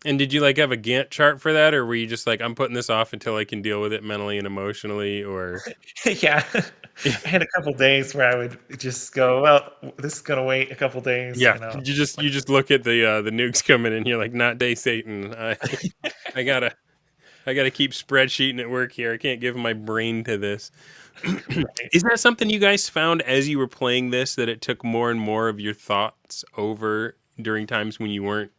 And did you have a Gantt chart for that, or were you just like, I'm putting this off until I can deal with it mentally and emotionally, or Yeah. I had a couple days where I would just go, well, this is gonna wait a couple days. yeah, you just look at the nukes coming in, you're like, not day Satan. I gotta keep spreadsheeting at work here. I can't give my brain to this. Is that something you guys found as you were playing this, that it took more and more of your thoughts over during times when you weren't,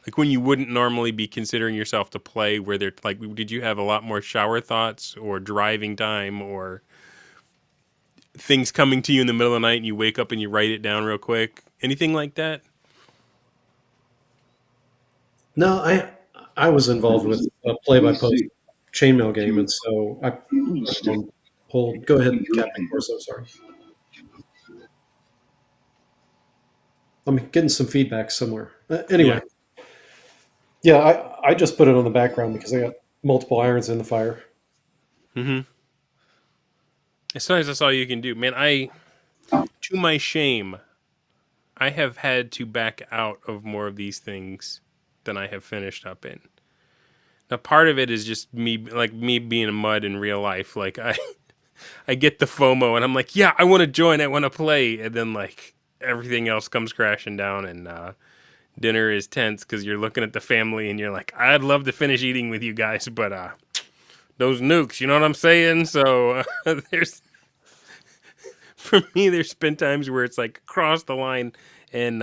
like when you wouldn't normally be considering yourself to play, where they're like, did you have a lot more shower thoughts or driving time or things coming to you in the middle of the night and you wake up and you write it down real quick? Anything like that? No, I was involved with a play-by-post chainmail game, and so I pulled. Go ahead, Captain Corso. Sorry, I'm getting some feedback somewhere. Anyway, yeah, I just put it on the background because I got multiple irons in the fire. Mm-hmm. Sometimes that's all you can do, man. To my shame, I have had to back out of more of these things than I have finished up in. Now, part of it is just me being a mud in real life. Like I get the FOMO, and I'm like, yeah, I want to join, I want to play, and then like everything else comes crashing down, and dinner is tense because you're looking at the family, and you're like, I'd love to finish eating with you guys, but those nukes, you know what I'm saying? So there's for me, there's been times where it's like across the line, and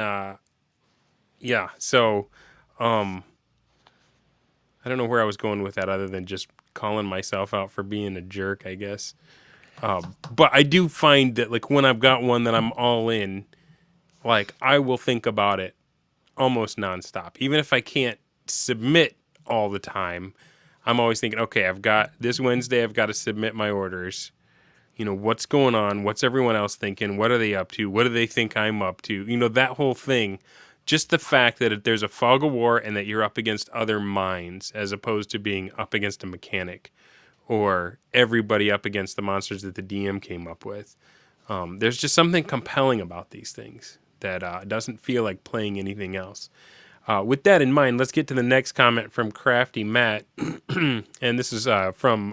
yeah, so um, I don't know where I was going with that, other than just calling myself out for being a jerk, I guess. But I do find that like when I've got one that I'm all in, like I will think about it almost nonstop. Even if I can't submit all the time, I'm always thinking, okay, I've got this Wednesday, I've got to submit my orders. You know, what's going on? What's everyone else thinking? What are they up to? What do they think I'm up to? You know, that whole thing. Just the fact that if there's a fog of war and that you're up against other minds as opposed to being up against a mechanic or everybody up against the monsters that the DM came up with. There's just something compelling about these things that doesn't feel like playing anything else. With that in mind, let's get to the next comment from Crafty Matt. And this is from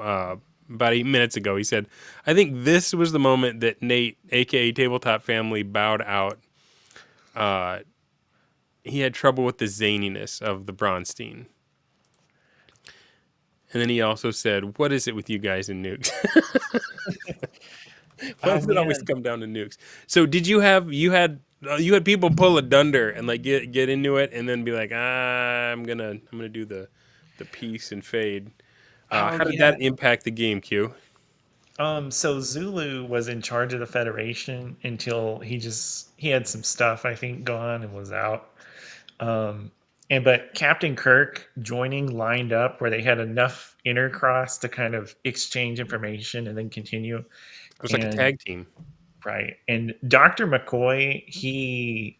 about 8 minutes ago. He said, I think this was the moment that Nate, aka Tabletop Family, bowed out. He had trouble with the zaniness of the Bronstein. And then he also said, what is it with you guys and nukes? Why does it always come down to nukes? So did you had people pull a dunder and like get into it and then be like, I'm gonna do the peace and fade. How did that impact the game, Q? So Zulu was in charge of the Federation until he had some stuff I think gone and was out. But Captain Kirk joining lined up where they had enough intercross to kind of exchange information and then continue. It was like a tag team. Right. And Dr. McCoy, he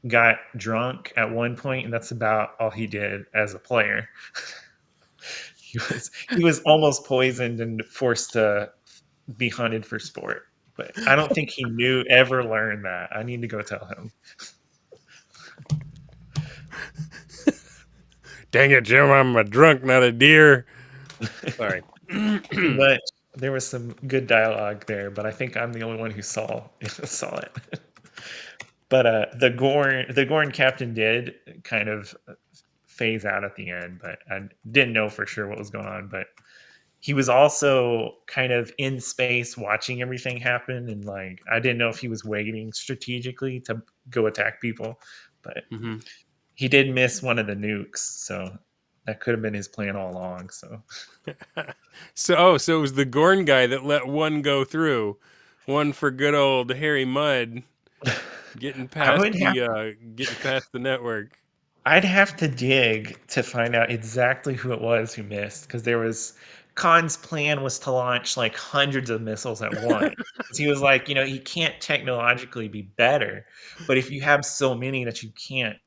got drunk at one point, and that's about all he did as a player. he was almost poisoned and forced to be hunted for sport. But I don't think he ever learned that. I need to go tell him. Dang it, Jim, I'm a drunk, not a deer. Sorry. But there was some good dialogue there, but I think I'm the only one who saw it. But the Gorn captain did kind of phase out at the end, but I didn't know for sure what was going on. But he was also kind of in space watching everything happen, and like I didn't know if he was waiting strategically to go attack people, but he did miss one of the nukes, so that could have been his plan all along. So it was the Gorn guy that let one go through, one for good old Harry Mudd getting past the network. I'd have to dig to find out exactly who it was who missed, because there was Khan's plan was to launch like hundreds of missiles at once. He was like, he can't technologically be better, but if you have so many that you can't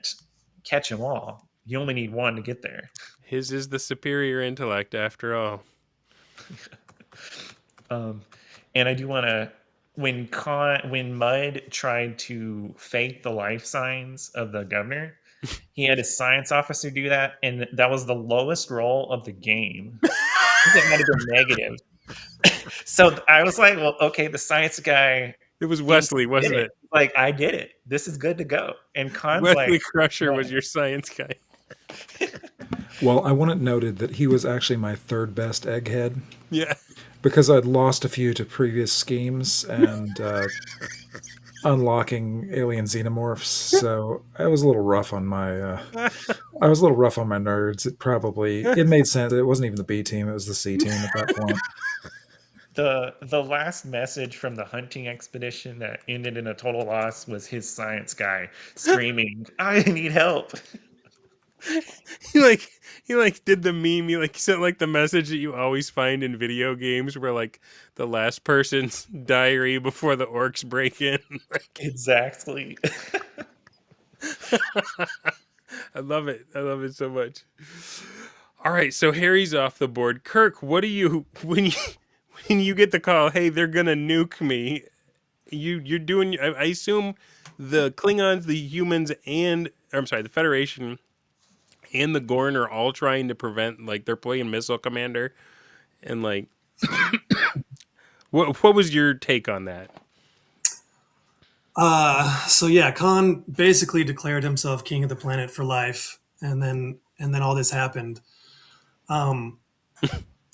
catch them all, you only need one to get there. His is the superior intellect, after all. And I do want to, when Mudd tried to fake the life signs of the governor, he had his science officer do that, and that was the lowest roll of the game. I think it might have been negative. So I was like, well, okay, the science guy. It was Wesley, wasn't it? Like, I did it. This is good to go. And Khan's Wesley Crusher was your science guy. Well, I want it noted that he was actually my third best egghead. Yeah. Because I'd lost a few to previous schemes and unlocking alien xenomorphs, so I was a little rough on my nerds. It made sense. It wasn't even the B team; it was the C team at that point. The last message from the hunting expedition that ended in a total loss was his science guy screaming, "I need help!" He did the meme. He sent like the message that you always find in video games, where like the last person's diary before the orcs break in. Exactly. I love it. I love it so much. All right, so Harry's off the board. Kirk, what do you when you get the call? Hey, they're gonna nuke me. You're doing. I assume the Klingons, the humans, the Federation and the Gorn are all trying to prevent, like, they're playing Missile Commander, and like, what was your take on that? So yeah, Khan basically declared himself king of the planet for life, and then all this happened. Um,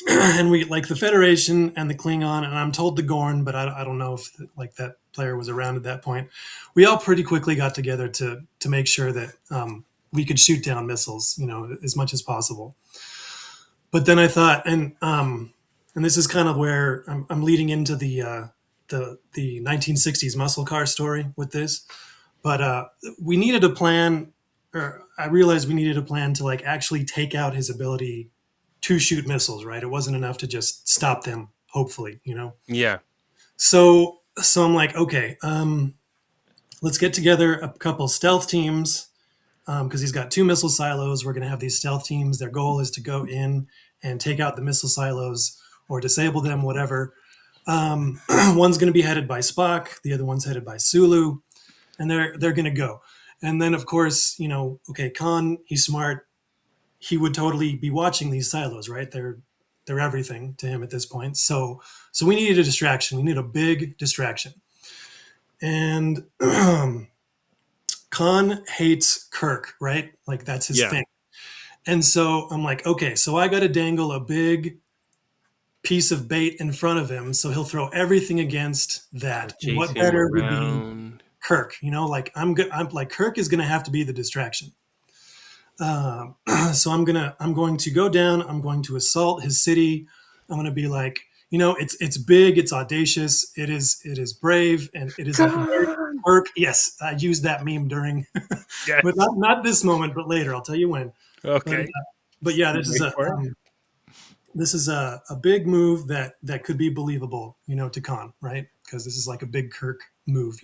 and we like the Federation and the Klingon, and I'm told the Gorn, but I don't know if like that player was around at that point. We all pretty quickly got together to make sure that we could shoot down missiles, as much as possible. But then I thought, and this is kind of where I'm leading into the 1960s muscle car story with this. But we needed a plan, or I realized we needed a plan to like actually take out his ability to shoot missiles. Right? It wasn't enough to just stop them. Hopefully. Yeah. So I'm like, okay, let's get together a couple stealth teams because he's got 2 missile silos. We're going to have these stealth teams. Their goal is to go in and take out the missile silos or disable them, whatever. One's going to be headed by Spock. The other one's headed by Sulu, and they're going to go. And then, of course, okay, Khan, he's smart. He would totally be watching these silos, right? They're everything to him at this point. So we needed a distraction. We need a big distraction. And Khan hates Kirk, right? Like that's his Yeah. thing. And so I'm like, okay, so I got to dangle a big piece of bait in front of him, so he'll throw everything against that. And what Chase him better would be around. Kirk? Like I'm good. I'm like Kirk is going to have to be the distraction. So I'm going to go down. I'm going to assault his city. I'm going to be like, it's big, it's audacious, it is brave, and it is like Kirk. Yes, I used that meme during, Yes. but not this moment, but later. I'll tell you when. Okay. But yeah, this is a big move that could be believable, to Khan, right? Because this is like a big Kirk move,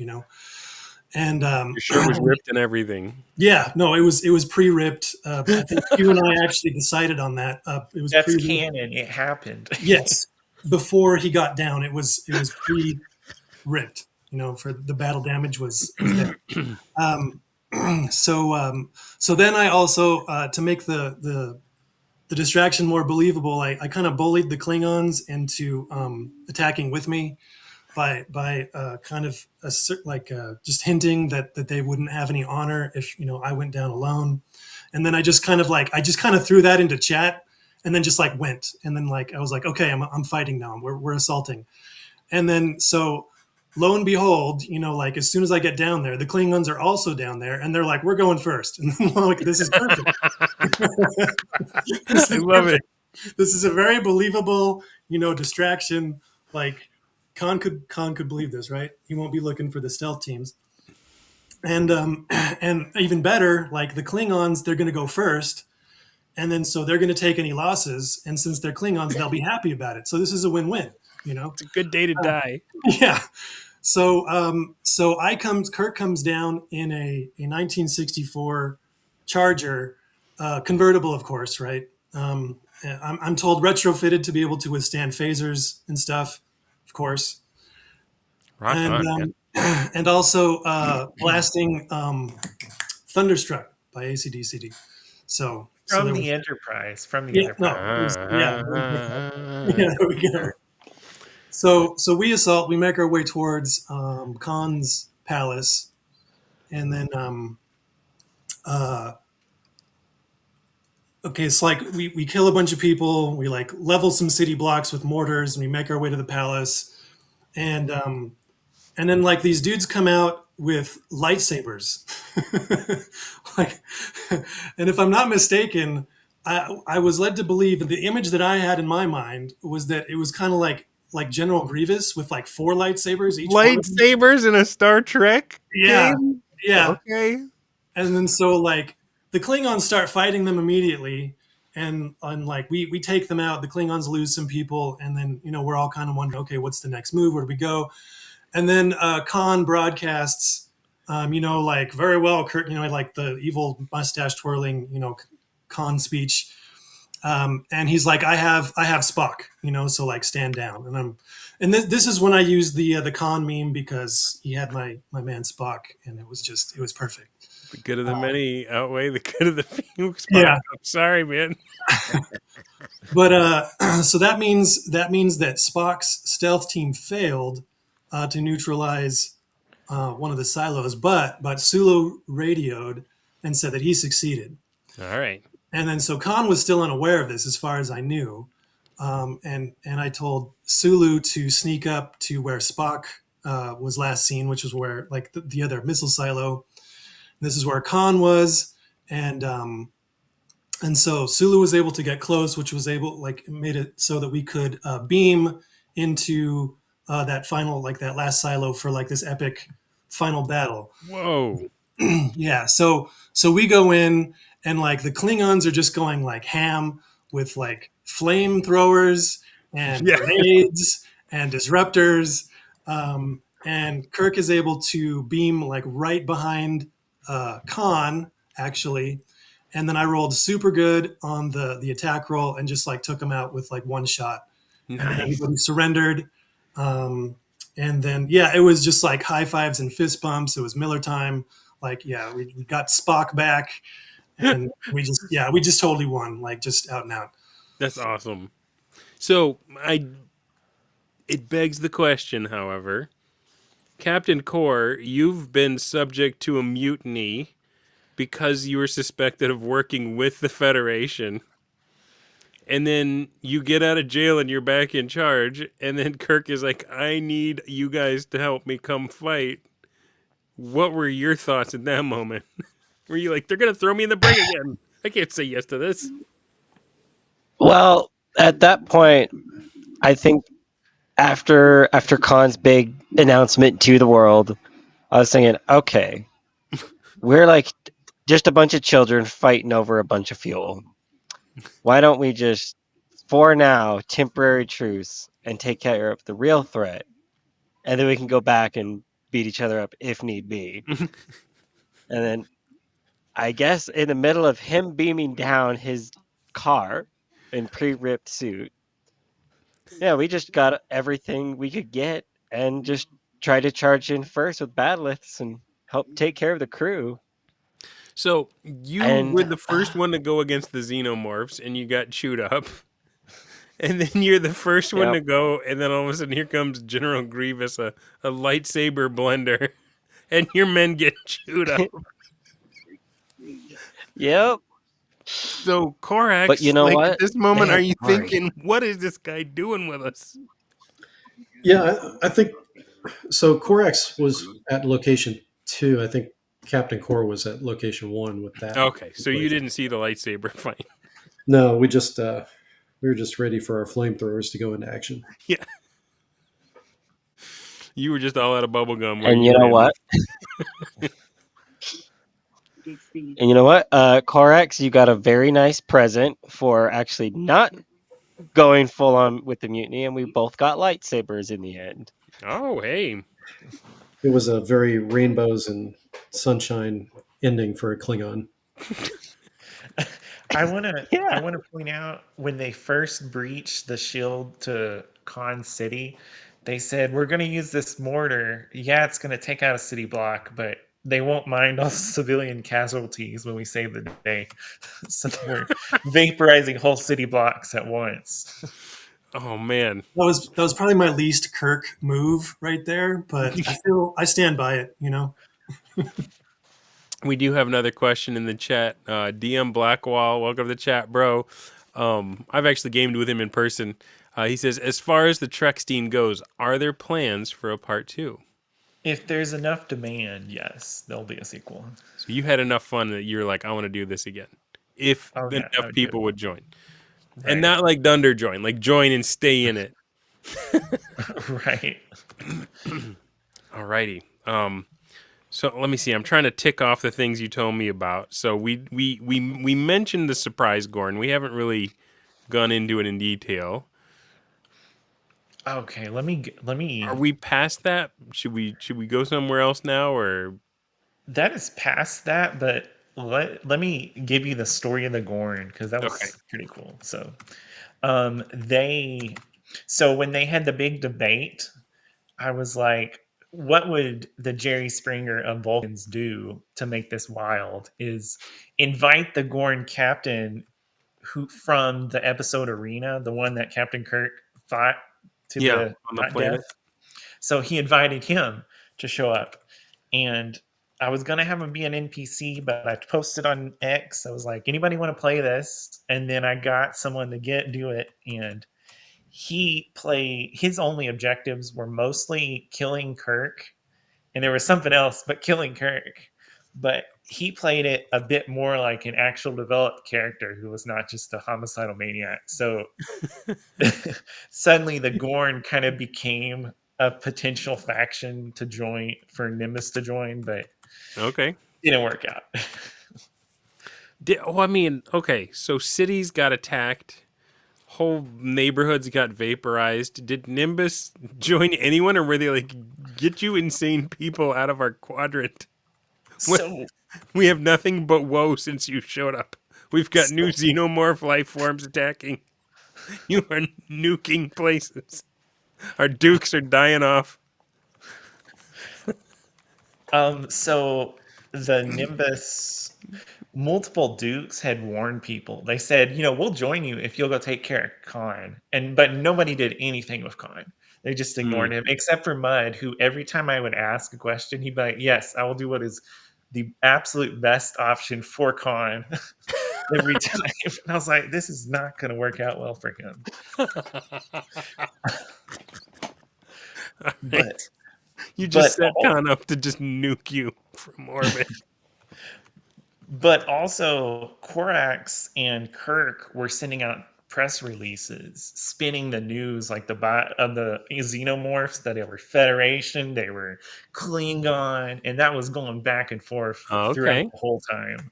And Your shirt was ripped and everything. yeah, no, it was pre-ripped. I think you and I actually decided on that. It was That's pre-ripped. canon. It happened. Yes, before he got down, it was pre-ripped. For the battle damage was there. So then I also to make the distraction more believable, I kind of bullied the Klingons into attacking with me by kind of just hinting that they wouldn't have any honor if I went down alone, and then I just kind of threw that into chat, and then just like went, and then like I was like, okay, I'm fighting now, we're assaulting, and then so lo and behold, like as soon as I get down there, the Klingons are also down there, and they're like, we're going first, and I'm like, this is perfect. I love it. This is a very believable, distraction. Like Khan could believe this, right? He won't be looking for the stealth teams. And even better, like the Klingons, they're going to go first, and then so they're going to take any losses, and since they're Klingons, they'll be happy about it. So this is a win-win, It's a good day to die. Yeah. So Kirk comes down in a 1964 Charger, convertible, of course, right? I'm told retrofitted to be able to withstand phasers and stuff, of course. Rock And on. and also blasting Thunderstruck by AC/DC. So From there the was- Enterprise. From the yeah, Enterprise. no, it was- yeah, there we go. So we assault. We make our way towards Khan's palace, and then okay, it's like we kill a bunch of people. We like level some city blocks with mortars, and we make our way to the palace, and then like these dudes come out with lightsabers, like, and if I'm not mistaken, I was led to believe that the image that I had in my mind was that it was kind of like General Grievous with like 4 lightsabers each. one of them. Lightsabers in a Star Trek Yeah, game? yeah. Okay. And then so like the Klingons start fighting them immediately, and like we take them out. The Klingons lose some people, and then we're all kind of wondering, okay, what's the next move? Where do we go? And then Khan broadcasts, like very well, Kurt, like the evil mustache twirling, Khan speech. And he's like, I have Spock, so like stand down. And this is when I used the Khan meme because he had my man Spock, and it was perfect. The good of the many outweigh the good of the few. Spock. Yeah. I'm sorry, man. But so that means that Spock's stealth team failed to neutralize one of the silos, but Sulu radioed and said that he succeeded. All right. And then so Khan was still unaware of this, as far as I knew. And I told Sulu to sneak up to where Spock was last seen, which was where like the other missile silo. This is where Khan was, and so Sulu was able to get close, which was able like made it so that we could beam into that final like that last silo for like this epic final battle. Whoa. Yeah, so we go in and like the Klingons are just going like ham with like flamethrowers and Yeah. grenades and disruptors, and Kirk is able to beam like right behind Khan actually, and then I rolled super good on the attack roll and just like took him out with like one shot, and then Nice. everybody surrendered. And then yeah, it was just like high fives and fist bumps. It was Miller time. Like yeah, we got Spock back, and we just totally won, like just out and out. That's awesome. So it begs the question, however, Captain Core, you've been subject to a mutiny because you were suspected of working with the Federation. And then you get out of jail and you're back in charge. And then Kirk is like, I need you guys to help me come fight. What were your thoughts in that moment? Were you like, they're going to throw me in the brig again? I can't say yes to this. Well, at that point, I think after Khan's big announcement to the world, I was thinking, okay, we're like just a bunch of children fighting over a bunch of fuel. Why don't we just, for now, temporary truce and take care of the real threat, and then we can go back and beat each other up if need be. And then, I guess in the middle of him beaming down his car in pre-ripped suit, yeah, we just got everything we could get and just tried to charge in first with bat'leths and help take care of the crew. So you And were the first one to go against the xenomorphs and you got chewed up. And then you're the first one Yep. to go, and then all of a sudden here comes General Grievous, a lightsaber blender, and your men get chewed up. Yep. So Korax, But you know like what? at this moment, Man, are you sorry. thinking, what is this guy doing with us? Yeah, I think so. Corax was at location 2. I think Captain Core was at location 1 with that. Okay, so you equation. didn't see the lightsaber fight. No, we were just ready for our flamethrowers to go into action. Yeah. You were just all out of bubble gum. Where And you know landed. what? And you know what? Corax, you got a very nice present for actually not going full on with the mutiny, and we both got lightsabers in the end. Oh, hey. It was a very rainbows and sunshine ending for a Klingon. I want to Yeah. I want to point out when they first breached the shield to Khan City, they said we're going to use this mortar. Yeah, it's going to take out a city block, but they won't mind all the civilian casualties when we save the day. So we're vaporizing whole city blocks at once. Oh, man. That was probably my least Kirk move right there, but I stand by it. You know. We do have another question in the chat. DM Blackwall, welcome to the chat, bro. I've actually gamed with him in person. He says, as far as the StarTrekStein goes, are there plans for a part 2? If there's enough demand, yes, there'll be a sequel. So you had enough fun that you're like, I want to do this again. If Oh, yeah, I enough would people do it. would join. Right. And not like Dunder join, like join and stay in it. Right. Alrighty. So let me see. I'm trying to tick off the things you told me about. So we mentioned the surprise Gorn. We haven't really gone into it in detail. Okay, let me. Are we past that? Should we go somewhere else now, or That is past that, but let me give you the story of the Gorn because that was Okay. pretty cool. So, when they had the big debate, I was like, what would the Jerry Springer of Vulcans do to make this wild is invite the Gorn captain who from the episode Arena, the one that Captain Kirk fought to Yeah, the on the not death. planet. So he invited him to show up. And I was gonna have him be an NPC, but I posted on X. I was like, anybody want to play this? And then I got someone to do it, and his only objectives were mostly killing Kirk, and there was something else, but killing Kirk. But he played it a bit more like an actual developed character who was not just a homicidal maniac. So suddenly the Gorn kind of became a potential faction to join for Nimbus to join, but Okay. didn't work out. I mean, okay. So cities got attacked. Whole neighborhoods got vaporized. Did Nimbus join anyone, or were they like, get you insane people out of our quadrant? So We have nothing but woe since you showed up. We've got new xenomorph life forms attacking. You are nuking places. Our dukes are dying off. so the Nimbus multiple dukes had warned people. They said, we'll join you if you'll go take care of Khan. But nobody did anything with Khan. They just ignored him, except for Mud, who every time I would ask a question, he'd be like, yes, I will do what is the absolute best option for Khan every time. And I was like, this is not going to work out well for him. But You just but set Khan up to just nuke you from orbit. But also, Korax and Kirk were sending out press releases, spinning the news like of the xenomorphs that they were Federation, they were Klingon, and that was going back and forth throughout Okay. the whole time.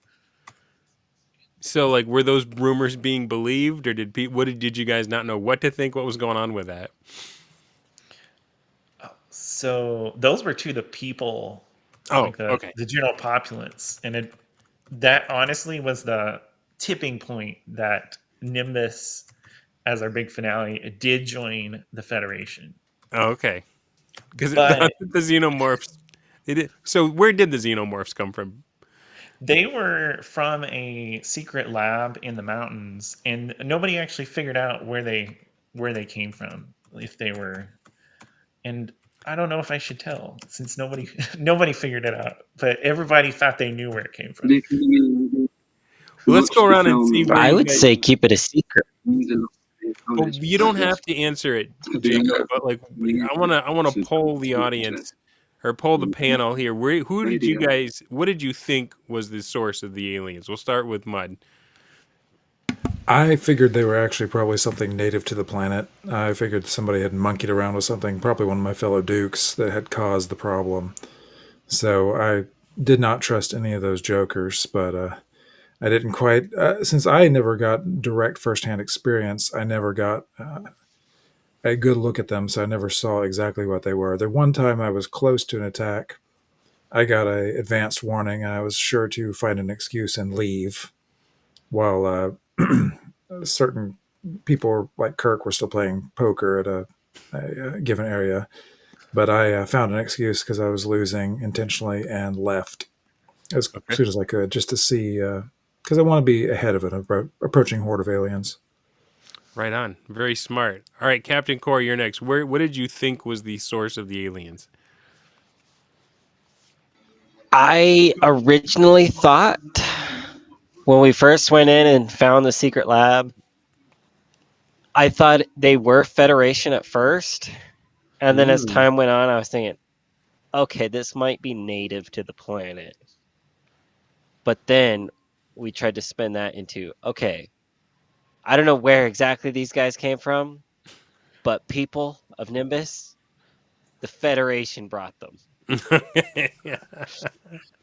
So, like, were those rumors being believed, or did you guys not know what to think? What was going on with that? So those were to the people, Oh, like okay. the general populace, and that honestly was the tipping point that Nimbus, as our big finale, did join the Federation. Oh, okay. Because But the xenomorphs. They did. So, where did the xenomorphs come from? they were from a secret lab in the mountains, and nobody actually figured out where they came from. If they were, and I don't know if I should tell, since nobody figured it out, but everybody thought they knew where it came from. Well, let's go around and see where I you would guys. say keep it a secret. Well, you don't have to answer it, Jacob. But like, I wanna poll the audience or poll the panel here. Who did you guys? What did you think was the source of the aliens? We'll start with Mud. I figured they were actually probably something native to the planet. I figured somebody had monkeyed around with something, probably one of my fellow dukes, that had caused the problem. So I did not trust any of those jokers, but I didn't quite, since I never got direct firsthand experience, I never got a good look at them, so I never saw exactly what they were. The one time I was close to an attack, I got a advanced warning, and I was sure to find an excuse and leave, while certain people like Kirk were still playing poker at a given area. But I found an excuse because I was losing intentionally and left as soon as I could, just to see, because I want to be ahead of an approaching horde of aliens. Right on. Very smart. All right, Captain Core, you're next. What did you think was the source of the aliens? I originally thought when we first went in and found the secret lab, I thought they were Federation at first. And then as time went on, I was thinking, okay, this might be native to the planet. But then we tried to spin that into, okay, I don't know where exactly these guys came from, but people of Nimbus, the Federation brought them. Yeah.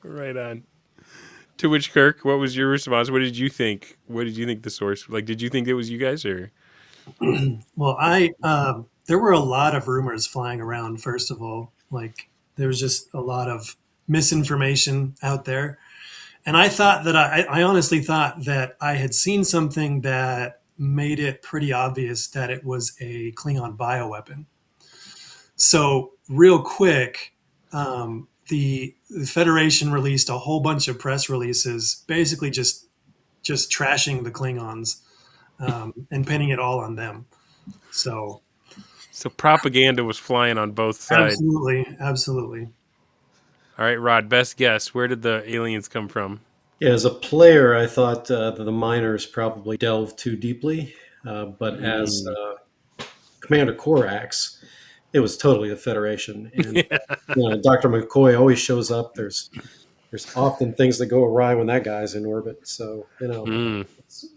Right on. To which, Kirk, what was your response? What did you think? What did you think the source? Like, did you think it was you guys or? Well, there were a lot of rumors flying around. First of all, like there was just a lot of misinformation out there, and I thought that I honestly thought that I had seen something that made it pretty obvious that it was a Klingon bioweapon. So real quick, the Federation released a whole bunch of press releases, basically just trashing the Klingons and pinning it all on them. So So propaganda was flying on both sides. absolutely. All right, Rod, best guess. Where did the aliens come from? Yeah, as a player, I thought that the miners probably delved too deeply, but as Mm. Commander Korax, it was totally the Federation. And Yeah. Dr. McCoy always shows up. There's often things that go awry when that guy's in orbit. So Mm.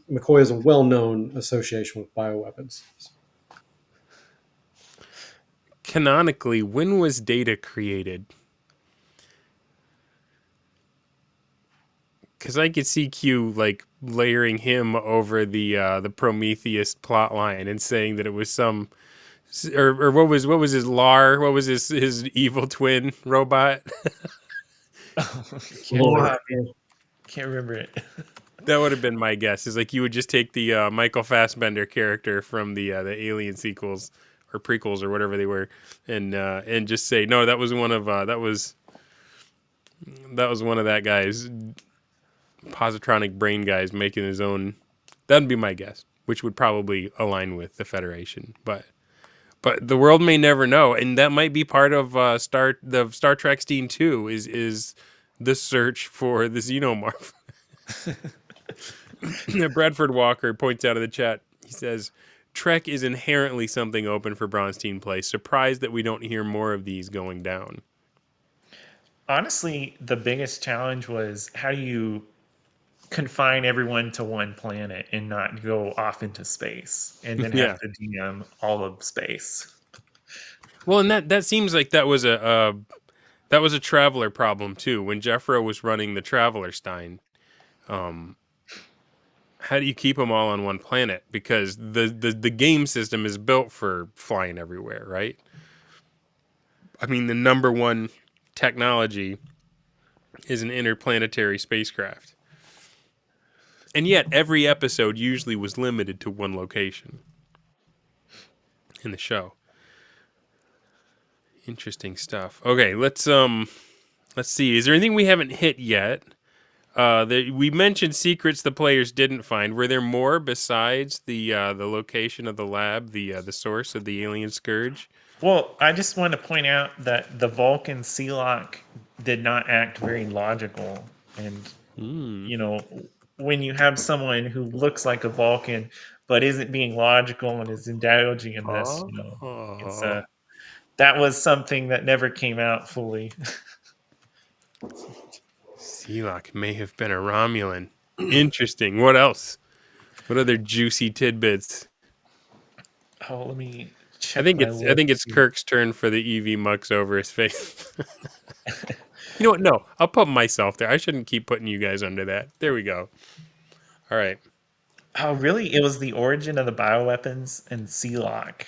McCoy is a well-known association with bioweapons. Canonically, when was Data created? Because I could see Q like layering him over the Prometheus plot line and saying that it was some or what was his Lar? What was his evil twin robot? can't, Lord, can't remember it. That would have been my guess. Is like you would just take the Michael Fassbender character from the Alien sequels or prequels or whatever they were, and just say no, that was one of that was one of that guy's positronic brain guys making his own. That'd be my guess, which would probably align with the Federation, but the world may never know, and that might be part of StarTrekStein 2 is the search for the xenomorph. Bradford Walker points out in the chat, he says, Trek is inherently something open for Bronstein Play. Surprised that we don't hear more of these going down. Honestly, the biggest challenge was how do you confine everyone to one planet and not go off into space and then Yeah. have to DM all of space. Well, and that seems like that was a traveler problem too. When Jeffro was running the TravelerStein, how do you keep them all on one planet? Because the game system is built for flying everywhere, right? I mean, the number one technology is an interplanetary spacecraft. And yet, every episode usually was limited to one location in the show. Interesting stuff. Okay, let's see. Is there anything we haven't hit yet? We mentioned secrets the players didn't find. Were there more besides the location of the lab, the source of the alien scourge? Well, I just want to point out that the Vulcan Sealock did not act very logical. And, you know, when you have someone who looks like a Vulcan but isn't being logical and is indulging in this, it's that was something that never came out fully. Sealock may have been a Romulan. Interesting. What else? What other juicy tidbits? Oh, let me I check think my it's list. Kirk's turn for the EV mucks over his face. You know what? No, I'll put myself there. I shouldn't keep putting you guys under that. There we go. All right. Oh, really? It was the origin of the bioweapons and Sealock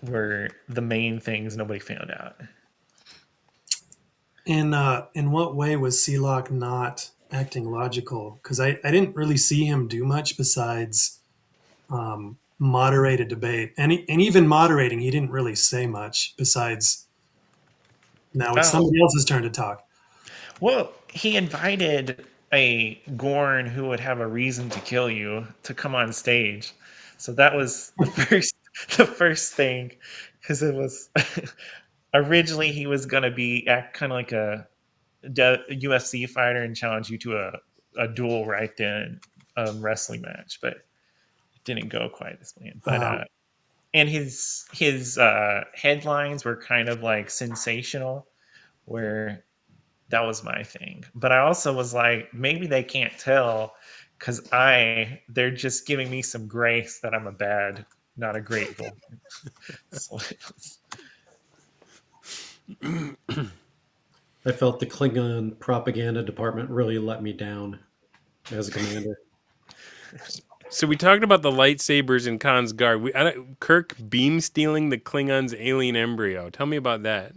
were the main things nobody found out. In what way was Sealock not acting logical? Because I didn't really see him do much besides moderate a debate, and even moderating, he didn't really say much besides. Now it's Oh, somebody else's turn to talk. well, he invited a Gorn who would have a reason to kill you to come on stage. So that was the first thing, because it was originally he was gonna be act kind of like a UFC fighter and challenge you to a duel right then, wrestling match, but it didn't go quite as planned. But Um, and his headlines were kind of like sensational, where that was my thing. But I also was like, maybe they can't tell because they're just giving me some grace that I'm a bad, not a great Vulcan. So I felt the Klingon propaganda department really let me down as a commander. So we talked about the lightsabers in Khan's guard. Kirk beam stealing the Klingons' alien embryo. Tell me about that.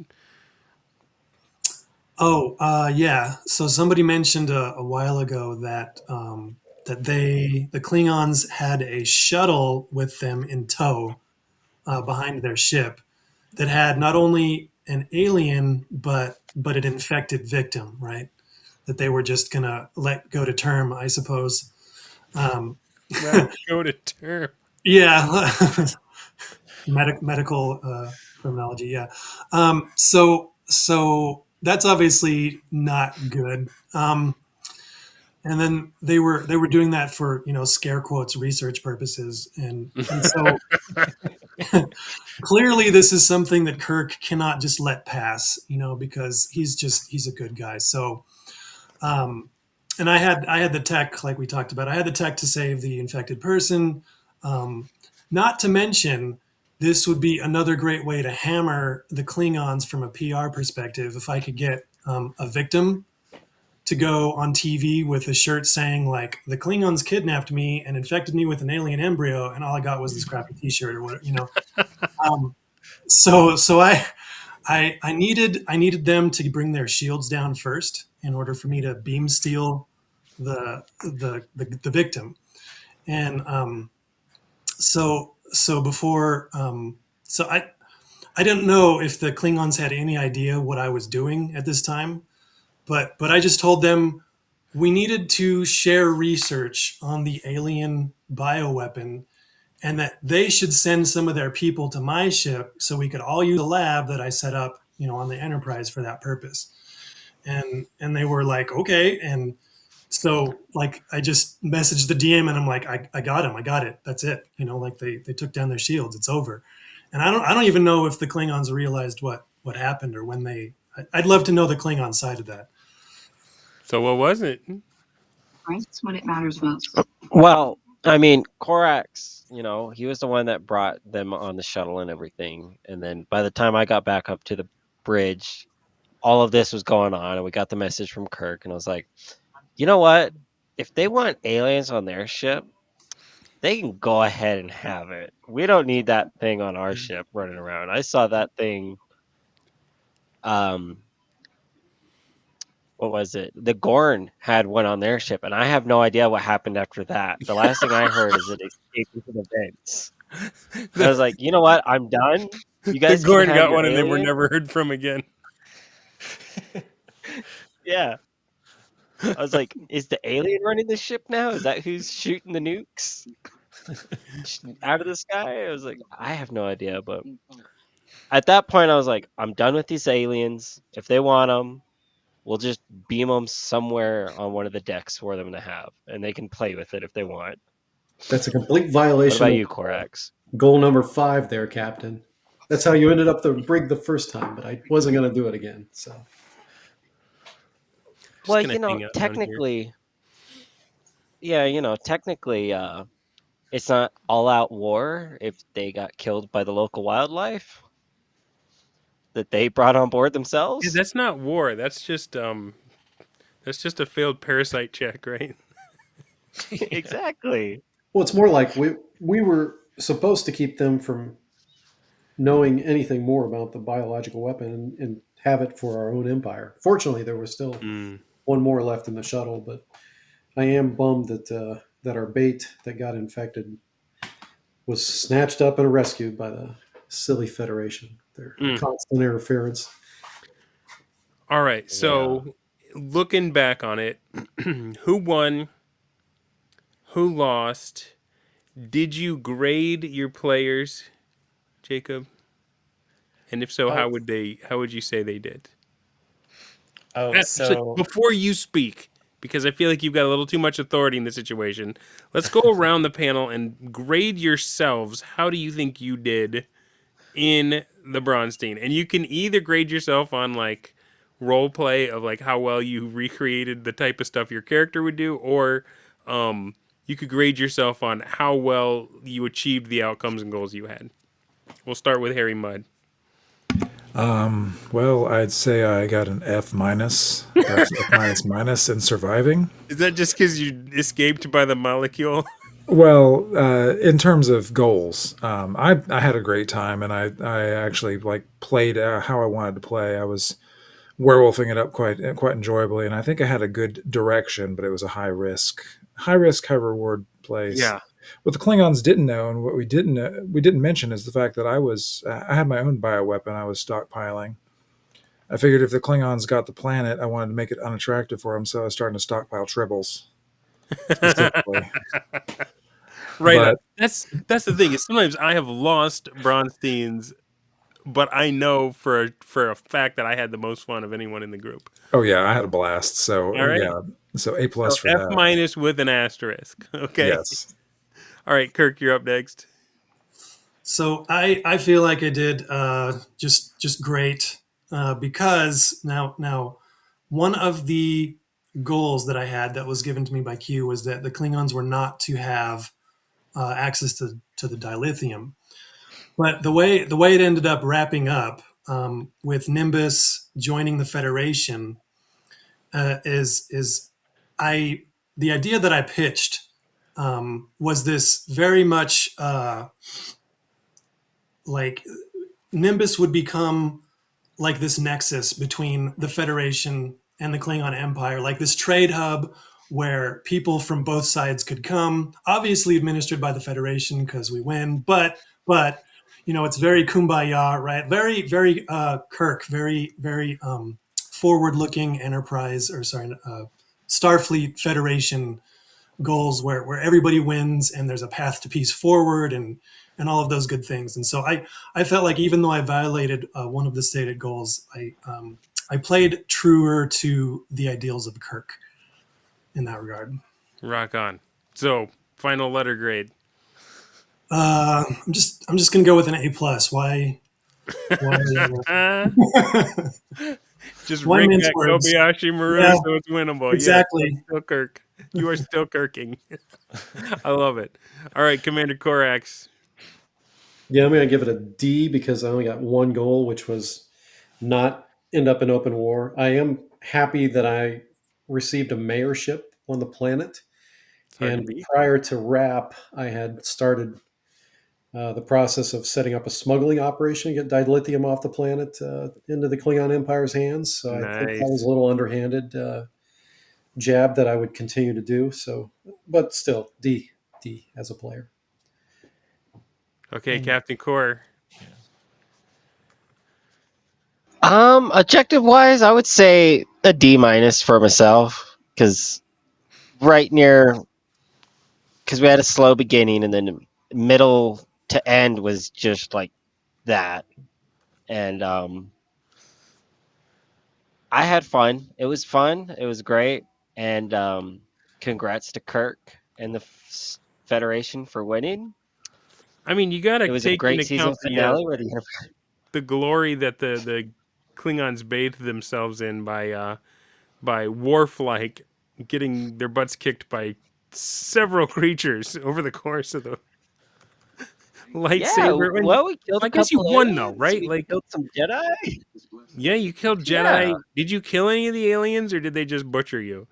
Oh, yeah. So somebody mentioned a while ago that that the Klingons had a shuttle with them in tow behind their ship that had not only an alien, but an infected victim, right? That they were just gonna let go to term, I suppose. Um, Let go to term. yeah, medical terminology. Yeah. So that's obviously not good. And then they were doing that for scare quotes research purposes, and so clearly this is something that Kirk cannot just let pass, because he's a good guy. So um, and I had the tech, like we talked about. I had the tech to save the infected person. Um, Not to mention, this would be another great way to hammer the Klingons from a PR perspective. If I could get a victim to go on TV with a shirt saying like the Klingons kidnapped me and infected me with an alien embryo, and all I got was this crappy T-shirt or whatever. Um, so I needed them to bring their shields down first in order for me to beam steal the victim, and so before so I didn't know if the Klingons had any idea what I was doing at this time, but I just told them we needed to share research on the alien bioweapon and that they should send some of their people to my ship so we could all use the lab that I set up, on the Enterprise for that purpose. And they were like, okay. And so like I just messaged the DM and I'm like, I got him, I got it. That's it. Like they took down their shields. It's over. And I don't even know if the Klingons realized what happened or when I'd love to know the Klingon side of that. So what was it? That's when it matters most. Well, I mean, Korax, he was the one that brought them on the shuttle and everything. And then by the time I got back up to the bridge, all of this was going on, and we got the message from Kirk, and I was like, you know what? If they want aliens on their ship, they can go ahead and have it. We don't need that thing on our ship running around. I saw that thing. What was it? The Gorn had one on their ship, and I have no idea what happened after that. The last thing I heard is it escaped into the vents. I was like, you know what? I'm done. You The guys can Gorn have got your one and they were alien. never heard from again. Yeah. I was like, is the alien running the ship now? Is that who's shooting the nukes out of the sky? I was like, I have no idea. But at that point, I was like, I'm done with these aliens. If they want them, we'll just beam them somewhere on one of the decks for them to have, and they can play with it if they want. That's a complete What violation about of you, Korax? goal number 5 there, Captain. That's how you ended up the brig the first time, but I wasn't going to do it again. So Just Well, gonna hang out down here. technically, it's not all-out war if they got killed by the local wildlife that they brought on board Yeah, themselves. that's not war. That's just a failed parasite check, right? Exactly. well, it's more like we were supposed to keep them from knowing anything more about the biological weapon and have it for our own empire. Fortunately, there was still one more left in the shuttle, but I am bummed that our bait that got infected was snatched up and rescued by the silly Federation. Their constant interference. All right. Yeah. So looking back on it, who won? Who lost? Did you grade your players, Jacob? And if so, Oh. how would you say they did? Oh, Actually, so before you speak, because I feel like you've got a little too much authority in the situation, let's go around the panel and grade yourselves. How do you think you did in the Bronstein? And you can either grade yourself on like role play of like how well you recreated the type of stuff your character would do, or you could grade yourself on how well you achieved the outcomes and goals you had. We'll start with Harry Mudd. Well, I'd say I got an F minus, perhaps F minus minus in surviving. Is that just because you escaped by the molecule? Well, in terms of goals, I had a great time, and I actually like played how I wanted to play. I was werewolfing it up quite enjoyably, and I think I had a good direction, but it was a high risk, high reward place. Yeah. What the Klingons didn't know, and what we didn't mention, is the fact that I had my own bioweapon I was stockpiling, I figured if the Klingons got the planet, I wanted to make it unattractive for them, so I was starting to stockpile tribbles specifically. Right on. But That's the thing. Is sometimes I have lost Bronsteins, but I know for a fact that I had the most fun of anyone in the group. oh yeah, I had a blast. So All right. yeah, so A plus So for F that. minus with an asterisk. Okay. Yes. All right, Kirk, you're up next. So I feel like I did just great because now one of the goals that I had that was given to me by Q was that the Klingons were not to have access to the dilithium. But the way it ended up wrapping up with Nimbus joining the Federation is I the idea that I pitched was this very much like Nimbus would become like this nexus between the Federation and the Klingon Empire, like this trade hub where people from both sides could come, obviously administered by the Federation because we win, but it's very kumbaya, right? Very very Kirk, very forward looking Enterprise or sorry Starfleet Federation goals where everybody wins and there's a path to peace forward and all of those good things. And so I felt like even though I violated one of the stated goals, I played truer to the ideals of Kirk in that regard. Rock on. So, final letter grade. I'm just gonna go with an A plus. Why? Just Why ring mince that words? Kobayashi Maru Yeah, so it's winnable. exactly. Yes, still Kirk. You are still Kirking. I love it. All right, Commander Korax. Yeah, I'm going to give it a D because I only got one goal, which was not end up in open war. I am happy that I received a mayorship on the planet. It's hard to And beat. prior to RAP, I had started the process of setting up a smuggling operation to get dilithium off the planet into the Klingon Empire's hands. So I think that was Nice. a little underhanded jab that I would continue to do. So, but still, D as a player. Okay, And- Captain Core. Objective wise, I would say a D minus for myself because right near because we had a slow beginning and then middle to end was just like that, and I had fun. It was fun. It was great, and congrats to Kirk and the Federation for winning. I mean, you got to It was a take into great season account finale where the the glory that the Klingons bathed themselves in by Worf like getting their butts kicked by several creatures over the course of the yeah. lightsaber. And Well, we killed I a guess you couple won though, aliens. right? We Like, killed some Jedi. yeah, you killed Yeah, Jedi. Did you kill any of the aliens, or did they just butcher you?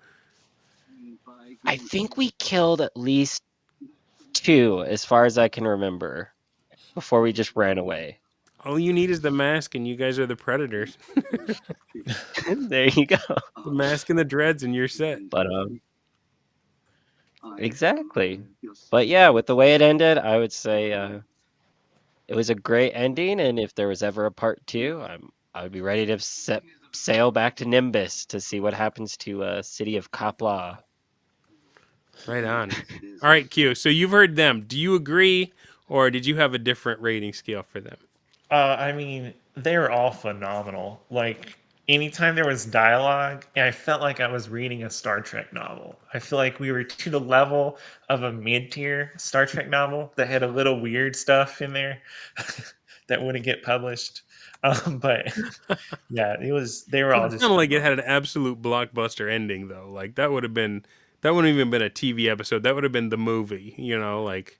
I think we killed at least two, as far as I can remember, before we just ran away. All you need is the mask, and you guys are the predators. There you go. The mask and the dreads, and you're set. But exactly. But yeah, with the way it ended, I would say it was a great ending. And if there was ever a part two, I would be ready to sail back to Nimbus to see what happens to City of Kapla. Right on. All right, Q. So you've heard them. Do you agree, or did you have a different rating scale for them? I mean, they were all phenomenal. Like, anytime there was dialogue, I felt like I was reading a Star Trek novel. I feel like we were to the level of a mid-tier Star Trek novel that had a little weird stuff in there that wouldn't get published. But yeah, they were all It just sounded like it had phenomenal. an absolute blockbuster ending, though. Like that wouldn't even been a TV episode. That would have been the movie. Like.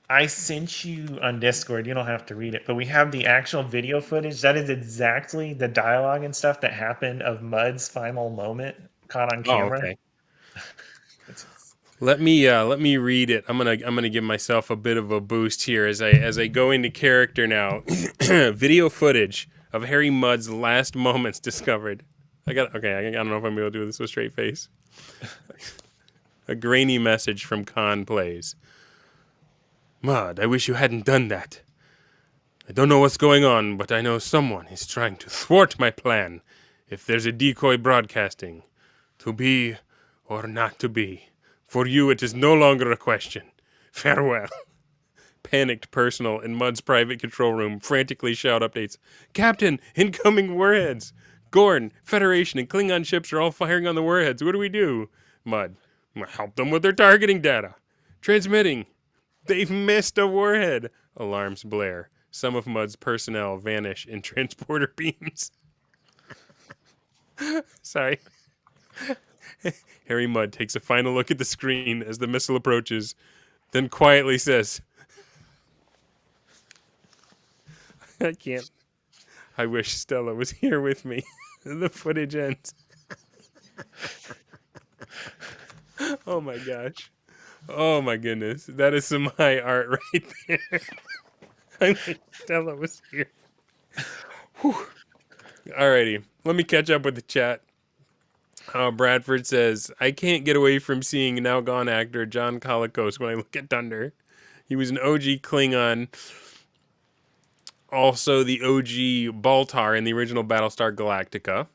I sent you on Discord. You don't have to read it, but we have the actual video footage. That is exactly the dialogue and stuff that happened of Mud's final moment caught on Oh, camera. okay. Let me read it. I'm gonna give myself a bit of a boost here as I go into character now. Video footage of Harry Mudd's last moments discovered. I don't know if I'm able to do this with a straight face. A grainy message from Khan plays. Mudd, I wish you hadn't done that. I don't know what's going on, but I know someone is trying to thwart my plan. If there's a decoy broadcasting, to be or not to be, for you it is no longer a question. Farewell. Panicked Personal in Mud's private control room frantically shout updates. Captain, incoming warheads! Gorn, Federation, and Klingon ships are all firing on the warheads. What do we do? Mud, help them with their targeting data. Transmitting. They've missed a warhead. Alarms blare. Some of Mud's personnel vanish in transporter beams. Sorry. Harry Mudd takes a final look at the screen as the missile approaches, then quietly says, I can't. I wish Stella was here with me. The footage ends. Oh my gosh. Oh my goodness. That is some high art right there. I wish Stella was here. Whew. Alrighty. Let me catch up with the chat. Bradford says, I can't get away from seeing now gone actor John Colicos when I look at Dunder. He was an OG Klingon. Also the OG Baltar in the original Battlestar Galactica.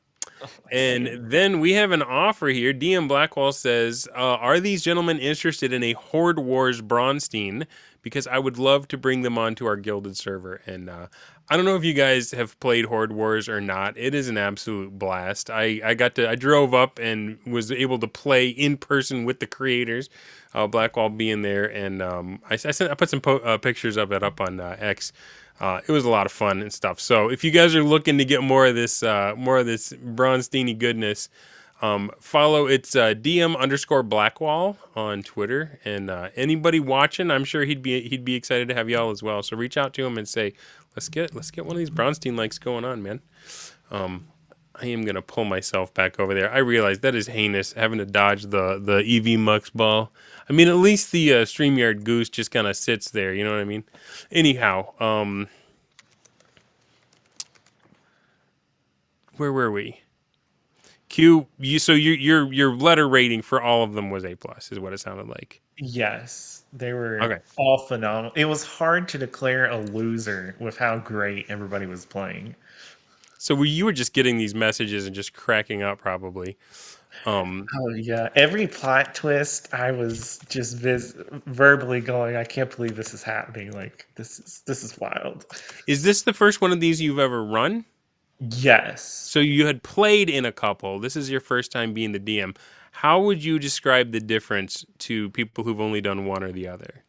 And then we have an offer here. DM Blackwall says, are these gentlemen interested in a Horde Wars Braunstein? Because I would love to bring them onto our Gilded server. And I don't know if you guys have played Horde Wars or not. It is an absolute blast. I drove up and was able to play in person with the creators. Blackwall being there, and I put some pictures of it up on X. It was a lot of fun and stuff. So if you guys are looking to get more of this Braunsteiny goodness, follow it's DM_Blackwall on Twitter, and anybody watching, I'm sure he'd be excited to have y'all as well. So reach out to him and say, let's get one of these Braunstein likes going on, man. I am gonna pull myself back over there. I realize that is heinous, having to dodge the EV Mux ball. I mean, at least the StreamYard goose just kind of sits there. You know what I mean? Anyhow, where were we? Q, so your letter rating for all of them was A+, is what it sounded like. Yes, they were Okay. all phenomenal. It was hard to declare a loser with how great everybody was playing. So you were just getting these messages and just cracking up, probably. Oh yeah, every plot twist, I was just verbally going, "I can't believe this is happening! Like this is wild." Is this the first one of these you've ever run? Yes. So you had played in a couple. This is your first time being the DM. How would you describe the difference to people who've only done one or the other?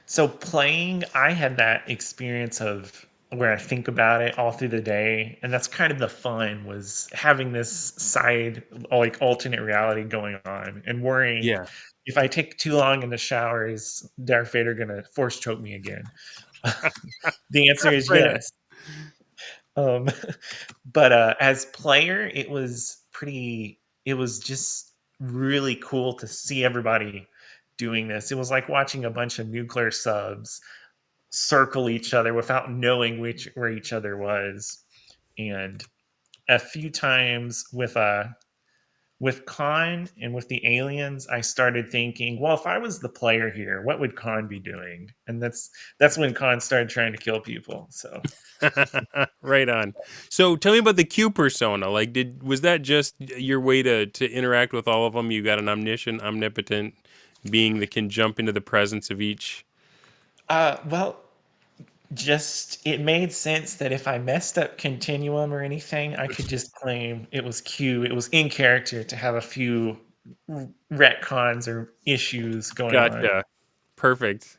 So playing, I had that experience of where I think about it all through the day, and that's kind of the fun, was having this side, like, alternate reality going on and worrying, Yeah. if I take too long in the shower, is Darth Vader gonna force choke me again? The answer is Right. yes. But as player, it was just really cool to see everybody doing this. It was like watching a bunch of nuclear subs circle each other without knowing where each other was. And a few times with Khan and with the aliens, I started thinking, well, if I was the player here, what would Khan be doing? And that's when Khan started trying to kill people. So Right on. So tell me about the Q persona. Like, was that just your way to interact with all of them? You got an omnipotent being that can jump into the presence of each. well, just it made sense that if I messed up Continuum or anything, I could just claim it was Q. It was in character to have a few retcons or issues going on. Gotcha. Perfect.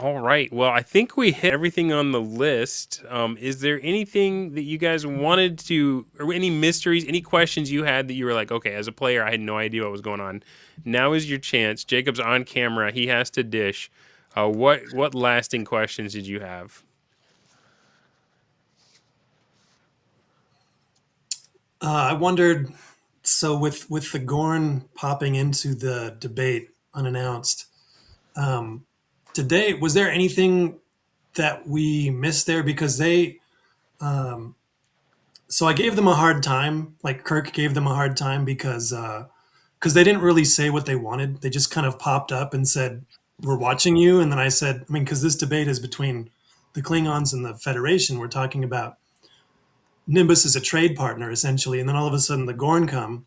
All right. Well, I think we hit everything on the list. Is there anything that you guys wanted to, or any mysteries, any questions you had that you were like, okay, as a player, I had no idea what was going on. Now is your chance. Jacob's on camera. He has to dish. What lasting questions did you have? I wondered, so with the Gorn popping into the debate unannounced, today, was there anything that we missed there? Because so I gave them a hard time, like Kirk gave them a hard time because they didn't really say what they wanted. They just kind of popped up and said, were watching you, and then I said, I mean, because this debate is between the Klingons and the Federation. We're talking about Nimbus as a trade partner essentially, and then all of a sudden the Gorn come,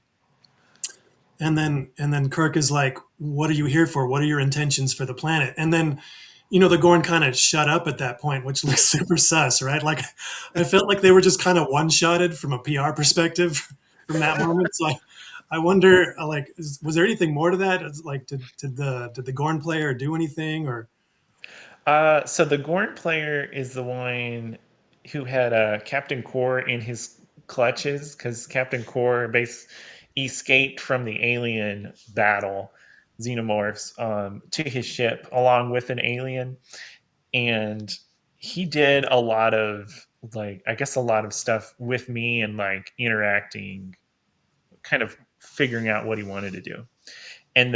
and then Kirk is like, "What are you here for? What are your intentions for the planet?" And then, the Gorn kind of shut up at that point, which looks super sus, right? Like, I felt like they were just kind of one-shotted from a PR perspective from that moment. So I wonder, like, was there anything more to that? Like, did the Gorn player do anything, or? So the Gorn player is the one who had Captain Core in his clutches because Captain Core escaped from the alien battle, xenomorphs, to his ship along with an alien, and he did a lot of like I guess a lot of stuff with me and like interacting, kind of figuring out what he wanted to do. And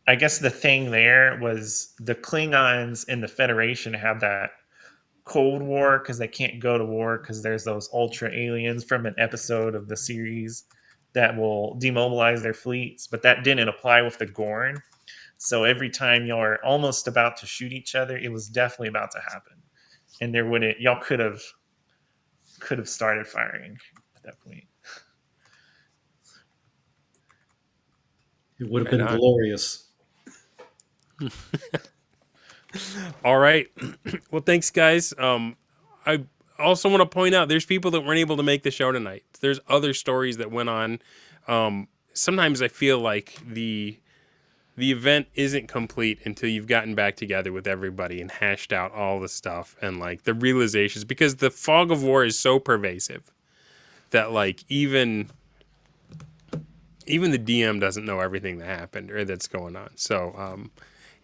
I guess the thing there was the Klingons and the Federation have that Cold War because they can't go to war because there's those ultra aliens from an episode of the series that will demobilize their fleets, but that didn't apply with the Gorn. So every time y'all are almost about to shoot each other, it was definitely about to happen, and there wouldn't y'all could have started firing at that point. It would have Right been on. glorious. All right. Well, thanks, guys. I also want to point out there's people that weren't able to make the show tonight. There's other stories that went on. Sometimes I feel like the event isn't complete until you've gotten back together with everybody and hashed out all the stuff and like the realizations, because the fog of war is so pervasive that like even the DM doesn't know everything that happened or that's going on. So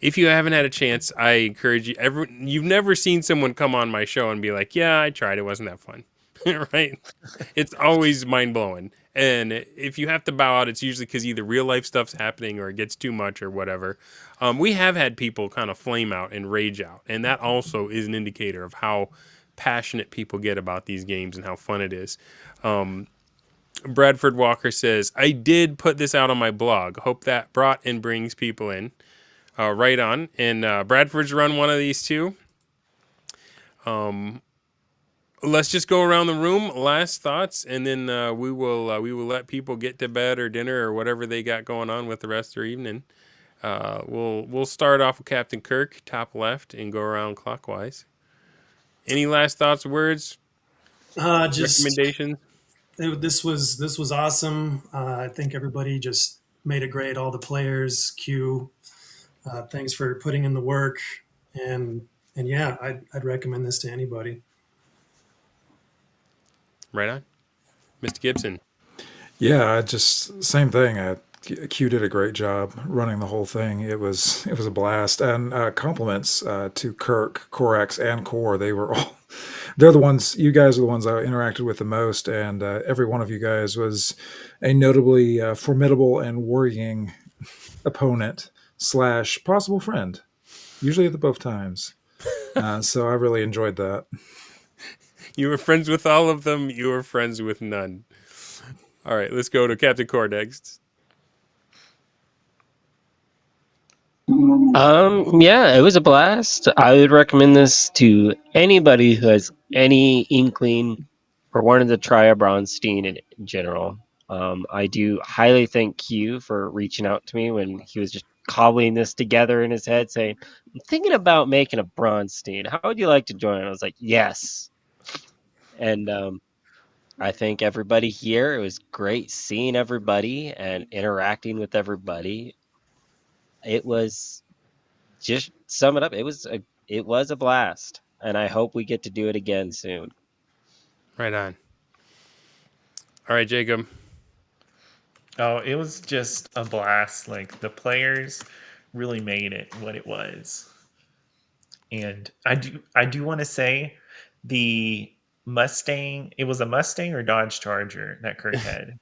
if you haven't had a chance, I encourage you. You've never seen someone come on my show and be like, "Yeah, I tried. It wasn't that fun." Right? It's always mind blowing. And if you have to bow out, it's usually because either real life stuff's happening or it gets too much or whatever. We have had people kind of flame out and rage out, and that also is an indicator of how passionate people get about these games and how fun it is. Bradford Walker says, "I did put this out on my blog. Hope that brought and brings people in." Right on. And Bradford's run one of these too. Let's just go around the room. Last thoughts, and then we will let people get to bed or dinner or whatever they got going on with the rest of their evening. We'll start off with Captain Kirk, top left, and go around clockwise. Any last thoughts, words, Just recommendations? this was awesome. I think everybody just made it great. All the players, Q. Thanks for putting in the work, and yeah, I'd recommend this to anybody. Right on, Mr. Gibson. Yeah, I just same thing. Q did a great job running the whole thing. It was a blast, and compliments to Kirk, Corax, and Core. They were all they're the ones. You guys are the ones I interacted with the most, and every one of you guys was a notably formidable and worrying opponent slash possible friend. Usually at the both times. So I really enjoyed that. You were friends with all of them. You were friends with none. All right, let's go to Captain Core next. Yeah, it was a blast. I would recommend this to anybody who has any inkling or wanted to try a Bronstein in general. I do highly thank Q for reaching out to me when he was just cobbling this together in his head, saying, "I'm thinking about making a Bronstein. How would you like to join?" I was like, "Yes." And I thank everybody here. It was great seeing everybody and interacting with everybody. It was just sum it up. It was a blast, and I hope we get to do it again soon. Right on. All right, Jacob. Oh, it was just a blast. Like the players really made it what it was. And I do want to say the Mustang, it was a Mustang or Dodge Charger that Kirk had.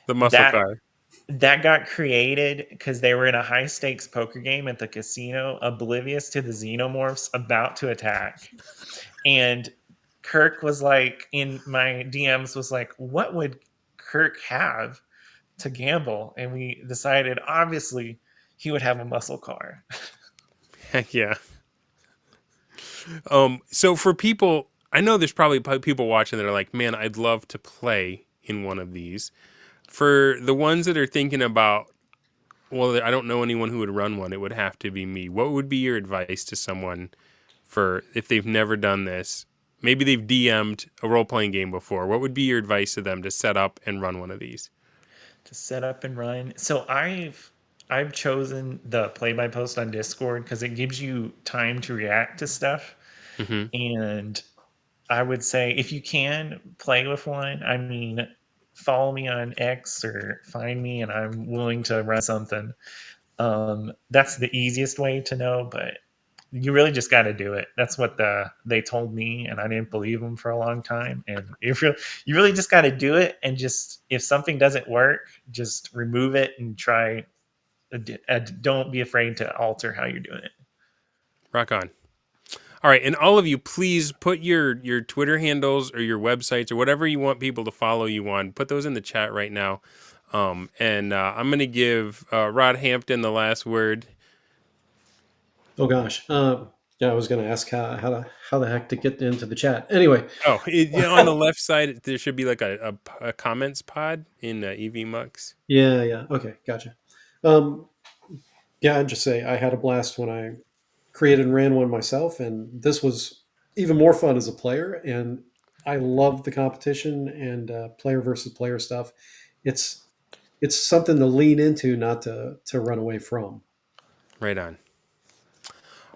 The muscle That car. that got created because they were in a high stakes poker game at the casino, oblivious to the xenomorphs about to attack. And Kirk was like, in my DMs, was like, what would Kirk have to gamble? And we decided, obviously, he would have a muscle car. Heck yeah. So for people, I know there's probably people watching that are like, man, I'd love to play in one of these. For the ones that are thinking about, well, I don't know anyone who would run one. It would have to be me. What would be your advice to someone for if they've never done this? Maybe they've DM'd a role-playing game before. What would be your advice to them to set up and run one of these? To set up and run. So I've chosen the play by post on Discord because it gives you time to react to stuff. Hmm. And I would say if you can play with one, I mean, follow me on X or find me, and I'm willing to run something. That's the easiest way to know, but you really just got to do it. That's what they told me, and I didn't believe them for a long time. And if you really just got to do it, and just if something doesn't work, just remove it and try. Don't be afraid to alter how you're doing it. Rock on. All right, and all of you, please put your Twitter handles or your websites or whatever you want people to follow you on. Put those in the chat right now. And I'm going to give Rod Hampton the last word. Oh gosh. Yeah, I was going to ask how the heck to get into the chat. Anyway. Oh, on the left side, there should be like a comments pod in EV Mux. Yeah. Okay, gotcha. Yeah, I'd just say I had a blast when I created and ran one myself, and this was even more fun as a player. And I love the competition and player versus player stuff. It's something to lean into, not to run away from. Right on.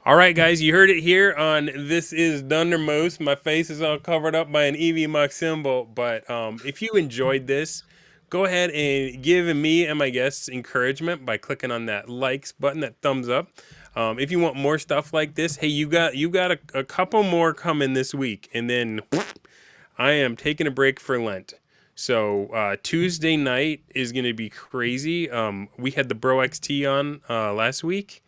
All right, guys, you heard it here on This Is Dunder Moose. My face is all covered up by an EV Mux symbol, but if you enjoyed this, go ahead and give me and my guests encouragement by clicking on that likes button, that thumbs up. If you want more stuff like this, hey, you got a couple more coming this week, and then I am taking a break for Lent. So Tuesday night is going to be crazy. We had the Bro XT on last week.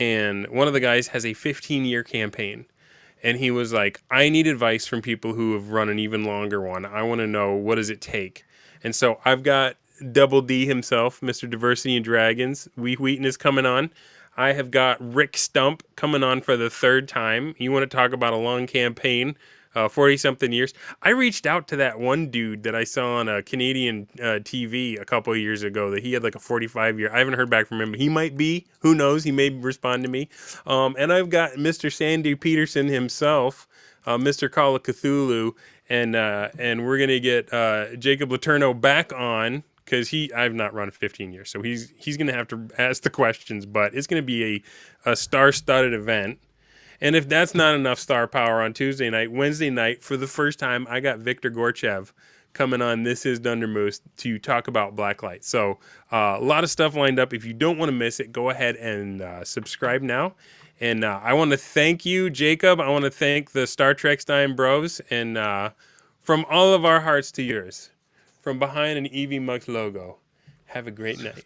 And one of the guys has a 15-year campaign. And he was like, I need advice from people who have run an even longer one. I want to know, what does it take? And so I've got Double D himself, Mr. Diversity and Dragons. Wheaton is coming on. I have got Rick Stump coming on for the third time. You want to talk about a long campaign, 40-something years. I reached out to that one dude that I saw on a Canadian TV a couple of years ago that he had like a 45-year. I haven't heard back from him, but he might be. Who knows? He may respond to me. And I've got Mr. Sandy Peterson himself, Mr. Call of Cthulhu, and we're going to get Jacob Letourneau back on because I've not run 15 years, so he's going to have to ask the questions, but it's going to be a star-studded event. And if that's not enough star power on Tuesday night, Wednesday night, for the first time, I got Victor Gorchev coming on This Is Dunder Moose to talk about Blacklight. So a lot of stuff lined up. If you don't want to miss it, go ahead and subscribe now. And I want to thank you, Jacob. I want to thank the StarTrekStein bros. And from all of our hearts to yours, from behind an EV Mux logo, have a great night.